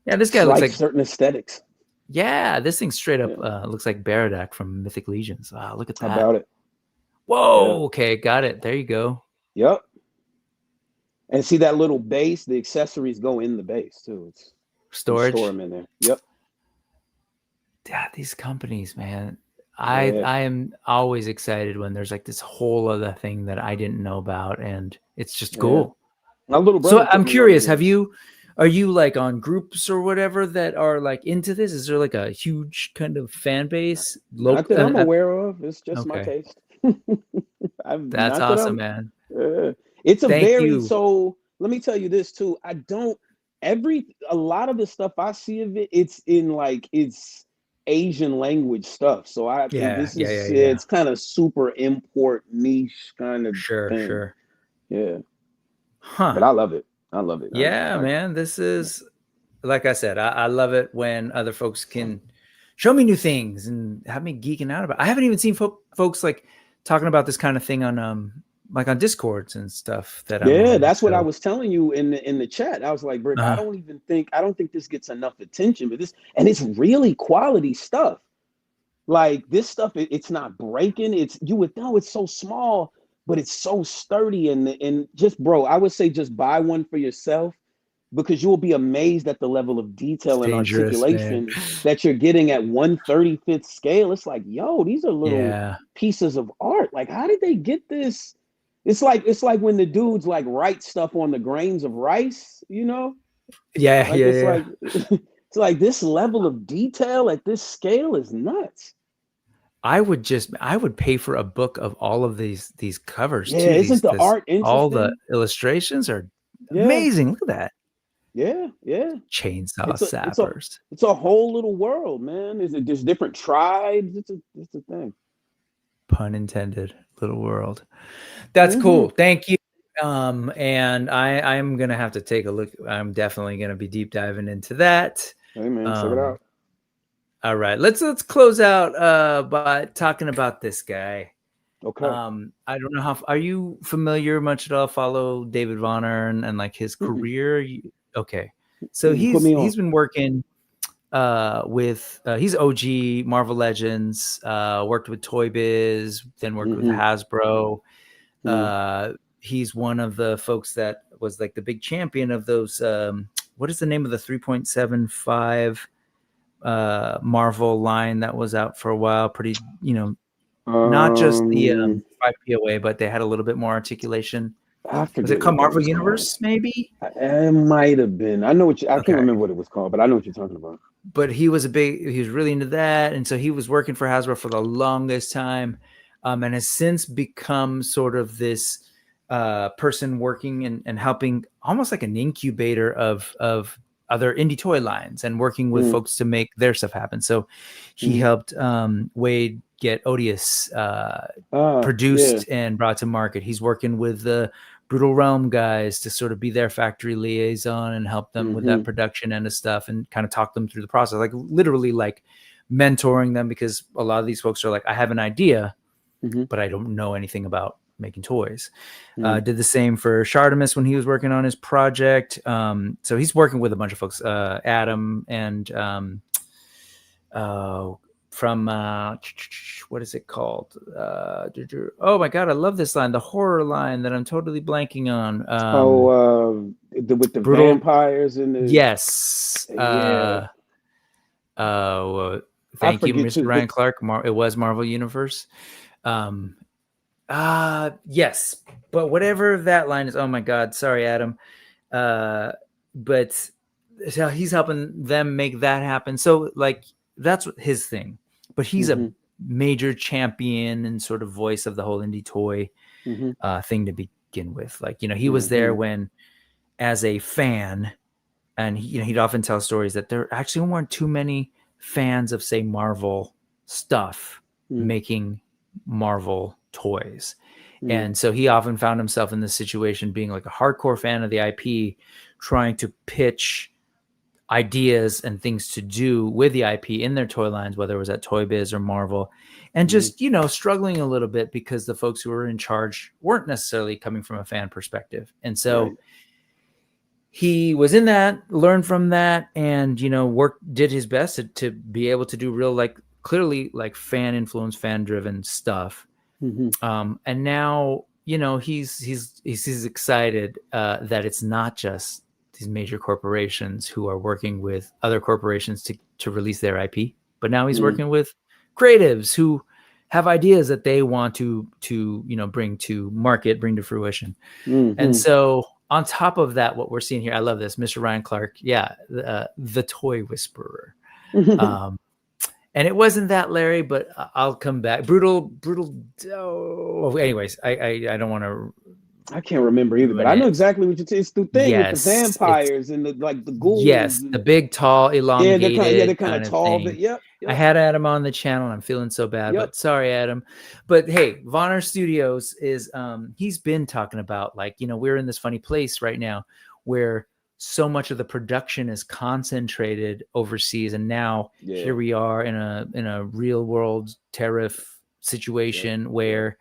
Yeah. This guy looks like certain aesthetics. Yeah. This thing straight up looks like Baradak from Mythic Legions. Wow. Look at that. How about it? Whoa. Yeah. Okay. Got it. There you go. Yep. And see that little base, the accessories go in the base too. It's storage. Store them in there. Yep. Yeah, these companies, man. I am always excited when there's like this whole other thing that I didn't know about, and it's just cool. My little brother. So I'm curious, are you like on groups or whatever that are like into this? Is there like a huge kind of fan base? Not that I'm aware of. It's just my taste. That's awesome, man. It's a so let me tell you this too. A lot of the stuff I see of it, it's Asian language stuff. So it's kind of super import niche kind of thing. Sure. Yeah. Huh. But I love it. Yeah, man. This is, like I said, I love it when other folks can show me new things and have me geeking out about it. I haven't even seen folks like talking about this kind of thing on like on Discords and stuff that's what I was telling you in the chat. I was like, Brick, I don't think this gets enough attention, but it's really quality stuff. Like this stuff, it's not breaking. You would know it's so small, but it's so sturdy and just, bro, I would say just buy one for yourself because you will be amazed at the level of detail and articulation that you're getting at 1/35th scale. It's like, yo, these are little pieces of art. Like, how did they get this? It's like when the dudes like write stuff on the grains of rice, It's like this level of detail at this scale is nuts. I would pay for a book of all of these covers. Yeah, isn't the art interesting? All the illustrations are amazing. Look at that. Yeah. Chainsaw sappers. It's a whole little world, man. There's different tribes. It's a thing. Pun intended. Little world. That's cool. Thank you. And I'm gonna have to take a look. I'm definitely gonna be deep diving into that. Hey man, check it out. All right, let's close out by talking about this guy. Okay. I don't know are you familiar much at all? Follow David Vonner and like his career? Okay, so he's been working with he's OG Marvel Legends, worked with Toy Biz, then worked with Hasbro. He's one of the folks that was like the big champion of those what is the name of the 3.75 Marvel line that was out for a while? Pretty, not just the 5 POA, but they had a little bit more articulation. Was it called Marvel Universe? Maybe it might have been. I can't remember what it was called, but I know what you're talking about. But he was really into that, and so he was working for Hasbro for the longest time, and has since become sort of this person working and helping, almost like an incubator of other indie toy lines and working with folks to make their stuff happen. So he helped Wade get Odious produced and brought to market. He's working with the Brutal Realm guys to sort of be their factory liaison and help them with that production end of stuff and kind of talk them through the process, like literally like mentoring them, because a lot of these folks are like, I have an idea, but I don't know anything about making toys. Did the same for Shardamus when he was working on his project. So he's working with a bunch of folks, Adam and from what is it called? Oh my god, I love this line, the horror line that I'm totally blanking on. With the Brutal vampires and the yes. Thank you, Mr. Ryan Clark. It was Marvel Universe. Yes, but whatever that line is. Oh my god, sorry, Adam. But so he's helping them make that happen. So like that's his thing. But he's a major champion and sort of voice of the whole indie toy thing to begin with. Like, you know, he was there when, as a fan, and he, you know, he'd often tell stories that there actually weren't too many fans of, say, Marvel stuff making Marvel toys. And so he often found himself in this situation being like a hardcore fan of the IP, trying to pitch ideas and things to do with the IP in their toy lines, whether it was at Toy Biz or Marvel, and just, you know, struggling a little bit because the folks who were in charge weren't necessarily coming from a fan perspective. And so he was in that, learned from that, and, you know, did his best to be able to do real, like, clearly like fan influenced, fan driven stuff. And now, you know, he's excited that it's not just these major corporations who are working with other corporations to release their IP, but now he's working with creatives who have ideas that they want to you know, bring to market, bring to fruition. And so on top of that, what we're seeing here, I love this, Mr. Ryan Clark, the Toy Whisperer. And it wasn't that, Larry, but I'll come back. Brutal. Oh, anyways, I don't want to. I can't remember either, but I know exactly what you're saying. It's the thing with the vampires and the ghouls. Yes, the big, tall, elongated. They're kind of tall. But yep. I had Adam on the channel, and I'm feeling so bad. But sorry, Adam. But hey, Vonner Studios is he's been talking about, like, you know, we're in this funny place right now where so much of the production is concentrated overseas, and now here we are in a real world tariff situation where,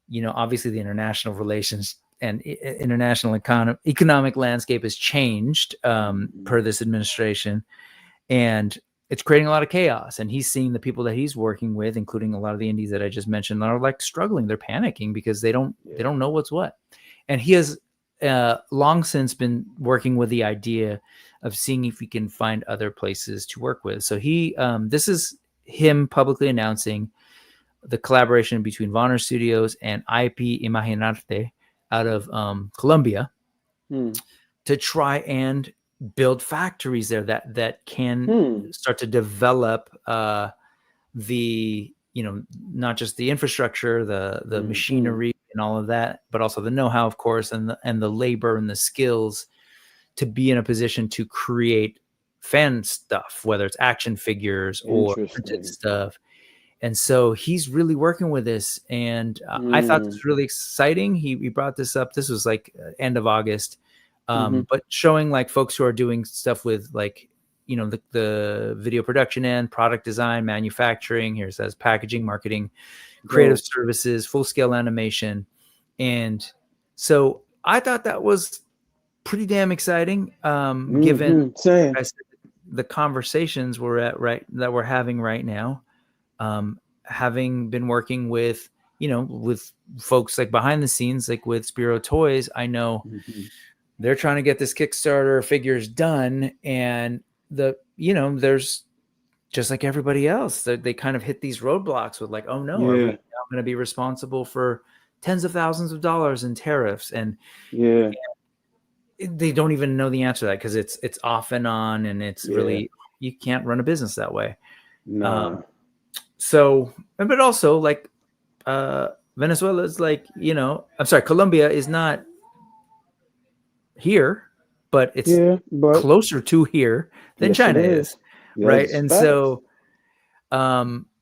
you know, obviously the international relations and international economic landscape has changed per this administration, and it's creating a lot of chaos. And he's seeing the people that he's working with, including a lot of the indies that I just mentioned, are like struggling. They're panicking because they don't know what's what. And he has long since been working with the idea of seeing if we can find other places to work with. So he, this is him publicly announcing the collaboration between Vonner Studios and IP Imaginarte out of Colombia to try and build factories there that can start to develop the, you know, not just the infrastructure, the machinery and all of that, but also the know-how, of course, and the labor and the skills to be in a position to create fan stuff, whether it's action figures or printed stuff. And so he's really working with this, and I thought this was really exciting. He brought this up. This was like end of August, but showing like folks who are doing stuff with, like, you know, the video production end, product design, manufacturing. Here it says packaging, marketing, creative services, full scale animation. And so I thought that was pretty damn exciting, given like I said, the conversations that we're having right now. Having been working with, you know, with folks like behind the scenes, like with Spiro Toys, I know they're trying to get this Kickstarter figures done, and you know, there's just like everybody else, they kind of hit these roadblocks with like, oh no, are we now going to be responsible for tens of thousands of dollars in tariffs? And they don't even know the answer to that, because it's off and on, and it's really, you can't run a business that way. So, but also like Venezuela is like, you know, I'm sorry, Colombia is not here, but it's closer to here than China is. Right. And so,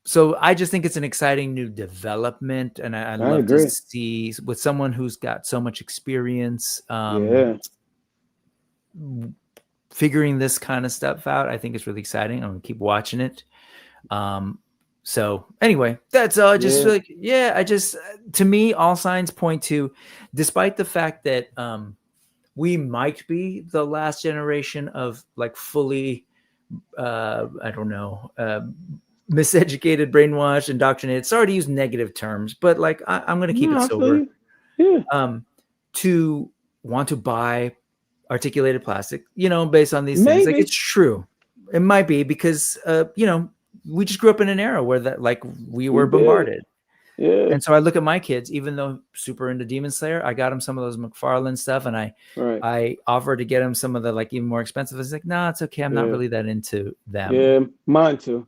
so I just think it's an exciting new development, and I love to see with someone who's got so much experience, figuring this kind of stuff out. I think it's really exciting. I'm gonna keep watching it. So anyway, that's all. I just feel like, I just, to me, all signs point to, despite the fact that we might be the last generation of like fully, I don't know, miseducated, brainwashed, indoctrinated. Sorry to use negative terms, but like I'm going to keep it sober. To want to buy articulated plastic, you know, based on these things. Like, it's true. It might be because, you know, we just grew up in an era where that, like, we were bombarded. Yeah. And so I look at my kids, even though super into Demon Slayer, I got him some of those McFarlane stuff, and I offered to get him some of the like even more expensive. It's like, no, it's okay. I'm not really that into them. Yeah, mine too.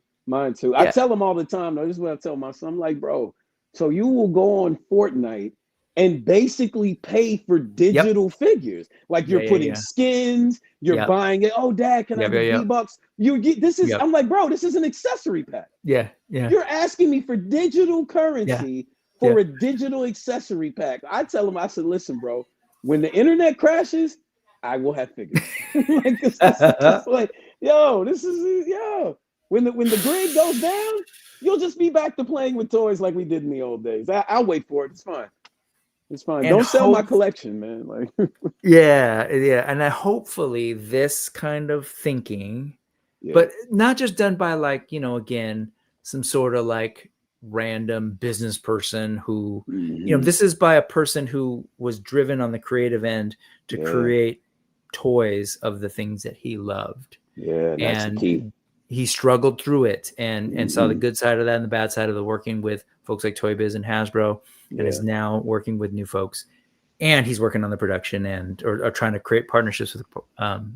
I tell them all the time, though. This is what I tell my son. I'm like, bro, so you will go on Fortnite and basically pay for digital figures. Like you're putting skins, you're buying it. Oh, Dad, can I get V-Bucks? You get this is I'm like, bro, this is an accessory pack. Yeah. You're asking me for digital currency for a digital accessory pack. I tell him, I said, listen, bro, when the internet crashes, I will have figures. Like it's like, this is when the grid goes down, you'll just be back to playing with toys like we did in the old days. I'll wait for it. It's fine. It's fine. And don't sell my collection, man. Like and hopefully this kind of thinking, but not just done by like, again, some sort of like random business person who, this is by a person who was driven on the creative end to create toys of the things that he loved. Yeah, that's and the key. He struggled through it and saw the good side of that and the bad side of the working with folks like Toy Biz and Hasbro, and is now working with new folks. And he's working on the production end or trying to create partnerships with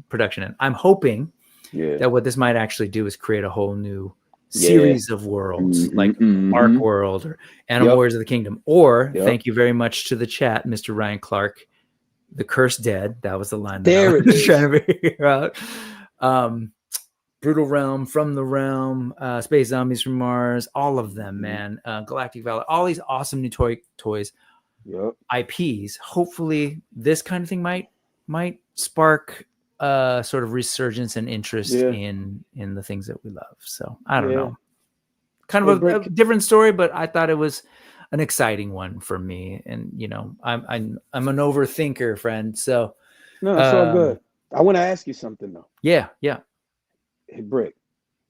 production end. I'm hoping that what this might actually do is create a whole new series of worlds, like Ark World or Animal Warriors of the Kingdom. Or thank you very much to the chat, Mr. Ryan Clark, The Cursed Dead. That was the line that I was trying to figure out. Brutal Realm, From the Realm, Space Zombies from Mars, all of them, man. Galactic Valor, all these awesome new toys, IPs. Hopefully, this kind of thing might spark sort of resurgence and interest in the things that we love. So I don't know, kind of a different story, but I thought it was an exciting one for me. And I'm an overthinker, friend. So no, it's all good. I want to ask you something though. Yeah. Hey, Brick,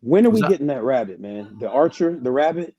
when are we getting that rabbit, man? The archer, the rabbit?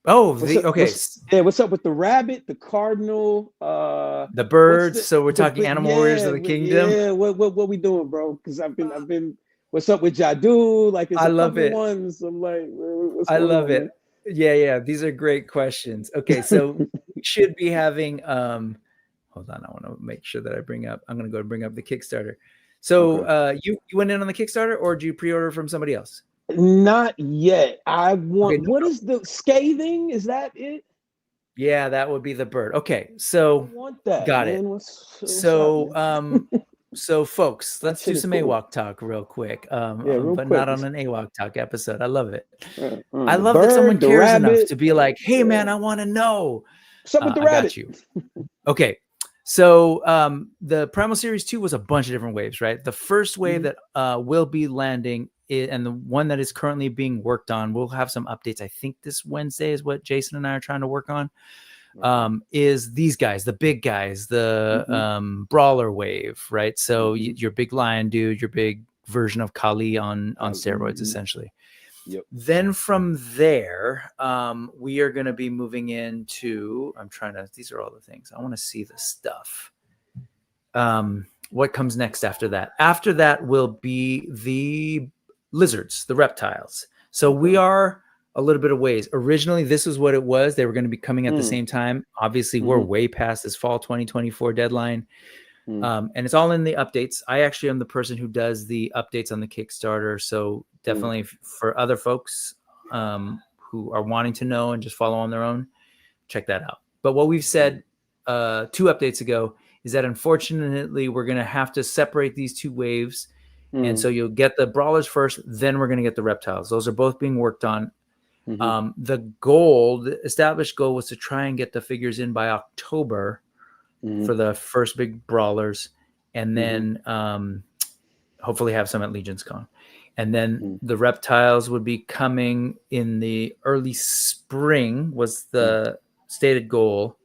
Oh, what's up with the rabbit, the cardinal, the birds? So we're talking Animal Warriors of the Kingdom. Yeah, what we doing, bro? Because I've been. What's up with Jadu? Like, it's couple ones. I'm like, what's going love on, it. Man? Yeah. These are great questions. Okay, so we should be having. Hold on, I want to make sure that I'm going to go bring up the Kickstarter. So you went in on the Kickstarter, or did you pre-order from somebody else? Not yet. I want. What is the scathing? Is that it? Yeah, that would be the bird. Okay, so I want that. Got man. it. What's so up, so folks, let's do some AWOC talk real quick. But quick. Not on an AWOC talk episode. I love it. I love that someone cares enough to be like, "Hey, man, I want to know." What's up with the rabbit? Got you. Okay. So the Primal Series 2 was a bunch of different waves, right? The first wave that will be landing and the one that is currently being worked on, we'll have some updates. I think this Wednesday is what Jason and I are trying to work on, is these guys, the big guys, the brawler wave, right? So your big lion dude, your big version of Kali on steroids, essentially. Yep. Then from there, we are going to be moving into, these are all the things. I want to see the stuff. What comes next after that? After that will be the lizards, the reptiles. So we are a little bit of ways. Originally, this is what it was. They were going to be coming at the same time. Obviously, we're way past this fall 2024 deadline. And it's all in the updates. I actually am the person who does the updates on the Kickstarter. So definitely for other folks who are wanting to know and just follow on their own, check that out. But what we've said 2 updates ago is that unfortunately we're going to have to separate these 2 waves. And so you'll get the brawlers first, then we're going to get the reptiles. Those are both being worked on. The established goal was to try and get the figures in by October for the first big brawlers, and then hopefully have some at Legion's Con. And then the reptiles would be coming in the early spring was the stated goal,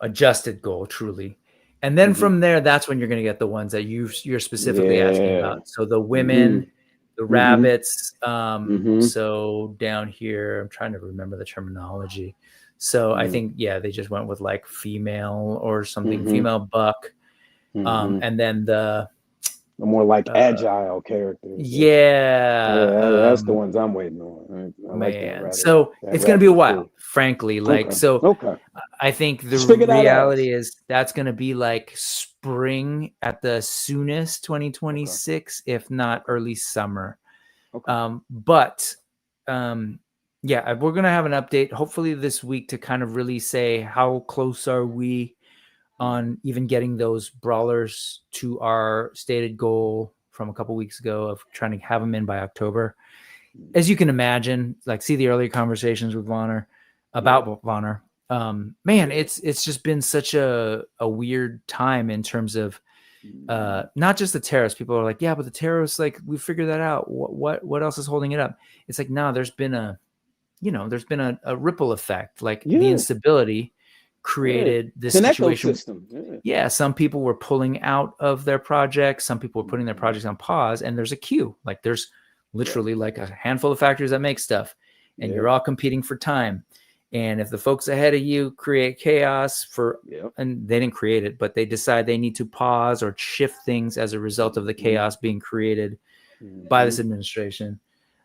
adjusted goal, truly. And then from there, that's when you're going to get the ones that you're specifically asking about. So the women, the rabbits. So down here, I'm trying to remember the terminology. So I think, they just went with like female or something, female buck. And then The more like agile characters. That's the ones I'm waiting on. I like that. So it's going to be a while, frankly. Like, I think the reality is that's going to be like spring at the soonest, 2026, if not early summer. But yeah, we're going to have an update hopefully this week to kind of really say how close are we on even getting those brawlers to our stated goal from a couple weeks ago of trying to have them in by October. As you can imagine, like see the earlier conversations with Vonner about Vonner. Man, it's just been such a weird time in terms of not just the tariffs. People are like, yeah, but the tariffs, like we figured that out. What else is holding it up? It's like, no, there's been a ripple effect, like the instability created this situation. Some people were pulling out of their projects. Some people were putting their projects on pause, and there's a queue. Like there's literally like a handful of factories that make stuff, and you're all competing for time. And if the folks ahead of you create chaos and they didn't create it, but they decide they need to pause or shift things as a result of the chaos being created by this administration,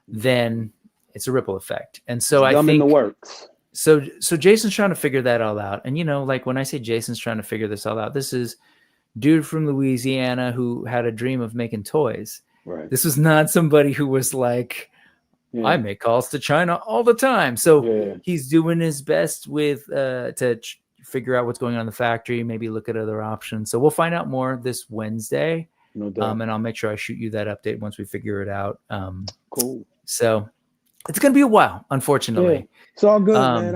then it's a ripple effect. And so I think in the works. So Jason's trying to figure that all out. And, like when I say Jason's trying to figure this all out, this is dude from Louisiana who had a dream of making toys. Right. This was not somebody who was like, I make calls to China all the time. So he's doing his best with to figure out what's going on in the factory, maybe look at other options. So we'll find out more this Wednesday. No doubt. And I'll make sure I shoot you that update once we figure it out. Cool. So it's gonna be a while, unfortunately. Yeah. It's all good, man.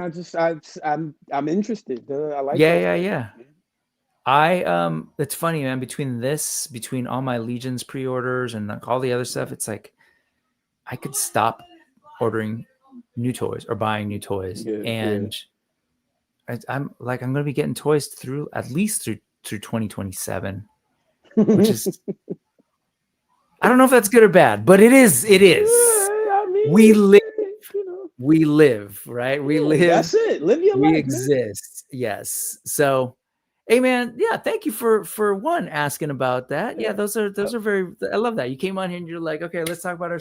I'm interested. I like it. Yeah. It's funny, man, between all my Legions pre-orders and like all the other stuff, it's like I could stop ordering new toys or buying new toys. I'm gonna be getting toys through at least through 2027, which is I don't know if that's good or bad, but it is. We live, right? We live. That's it. Live your life. We exist. Man. Yes. So, hey, man. Yeah. Thank you for one asking about that. Yeah. Those are very. I love that you came on here and you're like, okay, let's talk about our,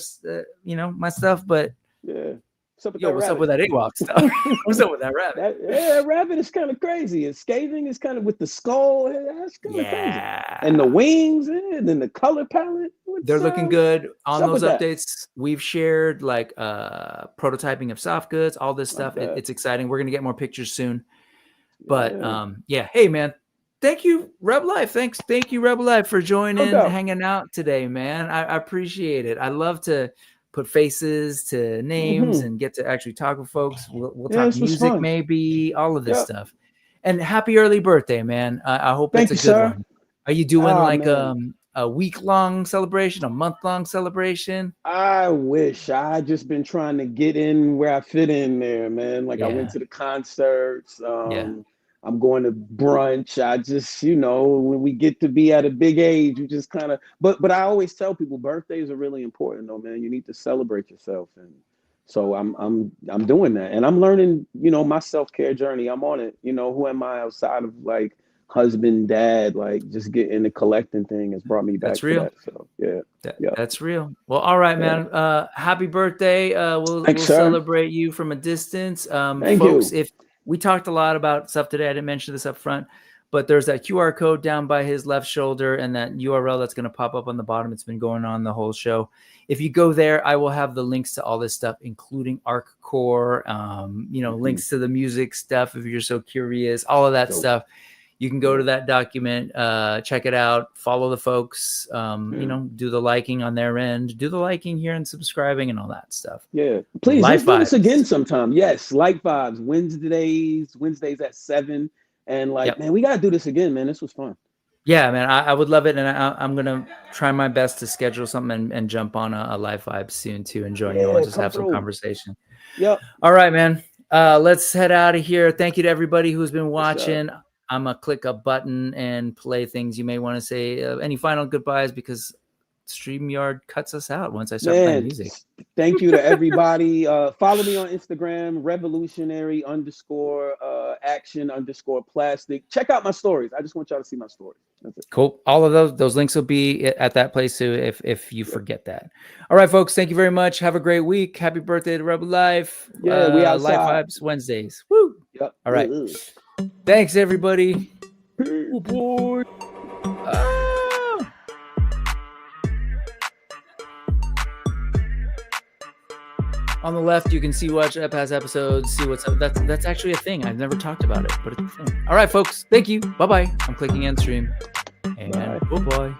my stuff. But what's up with that Ewok stuff? What's up with that rabbit? That rabbit is kind of crazy. It's scathing. It's kind of with the skull. That's kind of crazy. And the wings, and then the color palette. They're looking good on those updates. We've shared like prototyping of soft goods, all this stuff. It's exciting. We're gonna get more pictures soon. But hey man, thank you, REBELIFE. Thank you, REBELIFE, for joining, hanging out today, man. I appreciate it. I love to put faces to names and get to actually talk with folks. We'll talk music, maybe all of this stuff. And happy early birthday, man. I hope it's a good one. Are you doing a week-long celebration, a month-long celebration? I wish. I just been trying to get in where I fit in there, man. Like I went to the concerts. I'm going to brunch. I just, when we get to be at a big age, you just kind of, but I always tell people birthdays are really important though, man. You need to celebrate yourself. And so I'm doing that. And I'm learning, my self-care journey. I'm on it. Who am I outside of like husband, dad, like just getting the collecting thing has brought me back. That's real. To that. So that's real. Well, all right, man. Happy birthday. We'll celebrate you from a distance. Thank folks, you. If we talked a lot about stuff today, I didn't mention this up front, but there's that QR code down by his left shoulder and that URL that's going to pop up on the bottom. It's been going on the whole show. If you go there, I will have the links to all this stuff, including Archecore, links to the music stuff. If you're so curious, all of that stuff. You can go to that document, check it out, follow the folks, do the liking on their end, do the liking here and subscribing and all that stuff. Yeah. Please, let's do this again sometime. Yes. Like Vibes, Wednesdays at 7. And man, we got to do this again, man. This was fun. Yeah, man, I would love it. And I'm going to try my best to schedule something and jump on a live vibe soon too and join you and just have some conversation. Yep. All right, man. Let's head out of here. Thank you to everybody who's been watching. I'm going to click a button and play things you may want to say. Any final goodbyes, because StreamYard cuts us out once I start playing music. Thank you to everybody. Follow me on Instagram, revolutionary_action_plastic. Check out my stories. I just want y'all to see my stories. Cool. All of those links will be at that place too if you forget that. All right, folks. Thank you very much. Have a great week. Happy birthday to Rebel Life. Yeah, we outside. Life Vibes Wednesdays. Woo. Yep. All right. Thanks, everybody. Oh boy. On the left, you can watch past episodes, see what's up. That's actually a thing. I've never talked about it, but it's a thing. All right, folks. Thank you. Bye-bye. I'm clicking end stream. And bye-bye.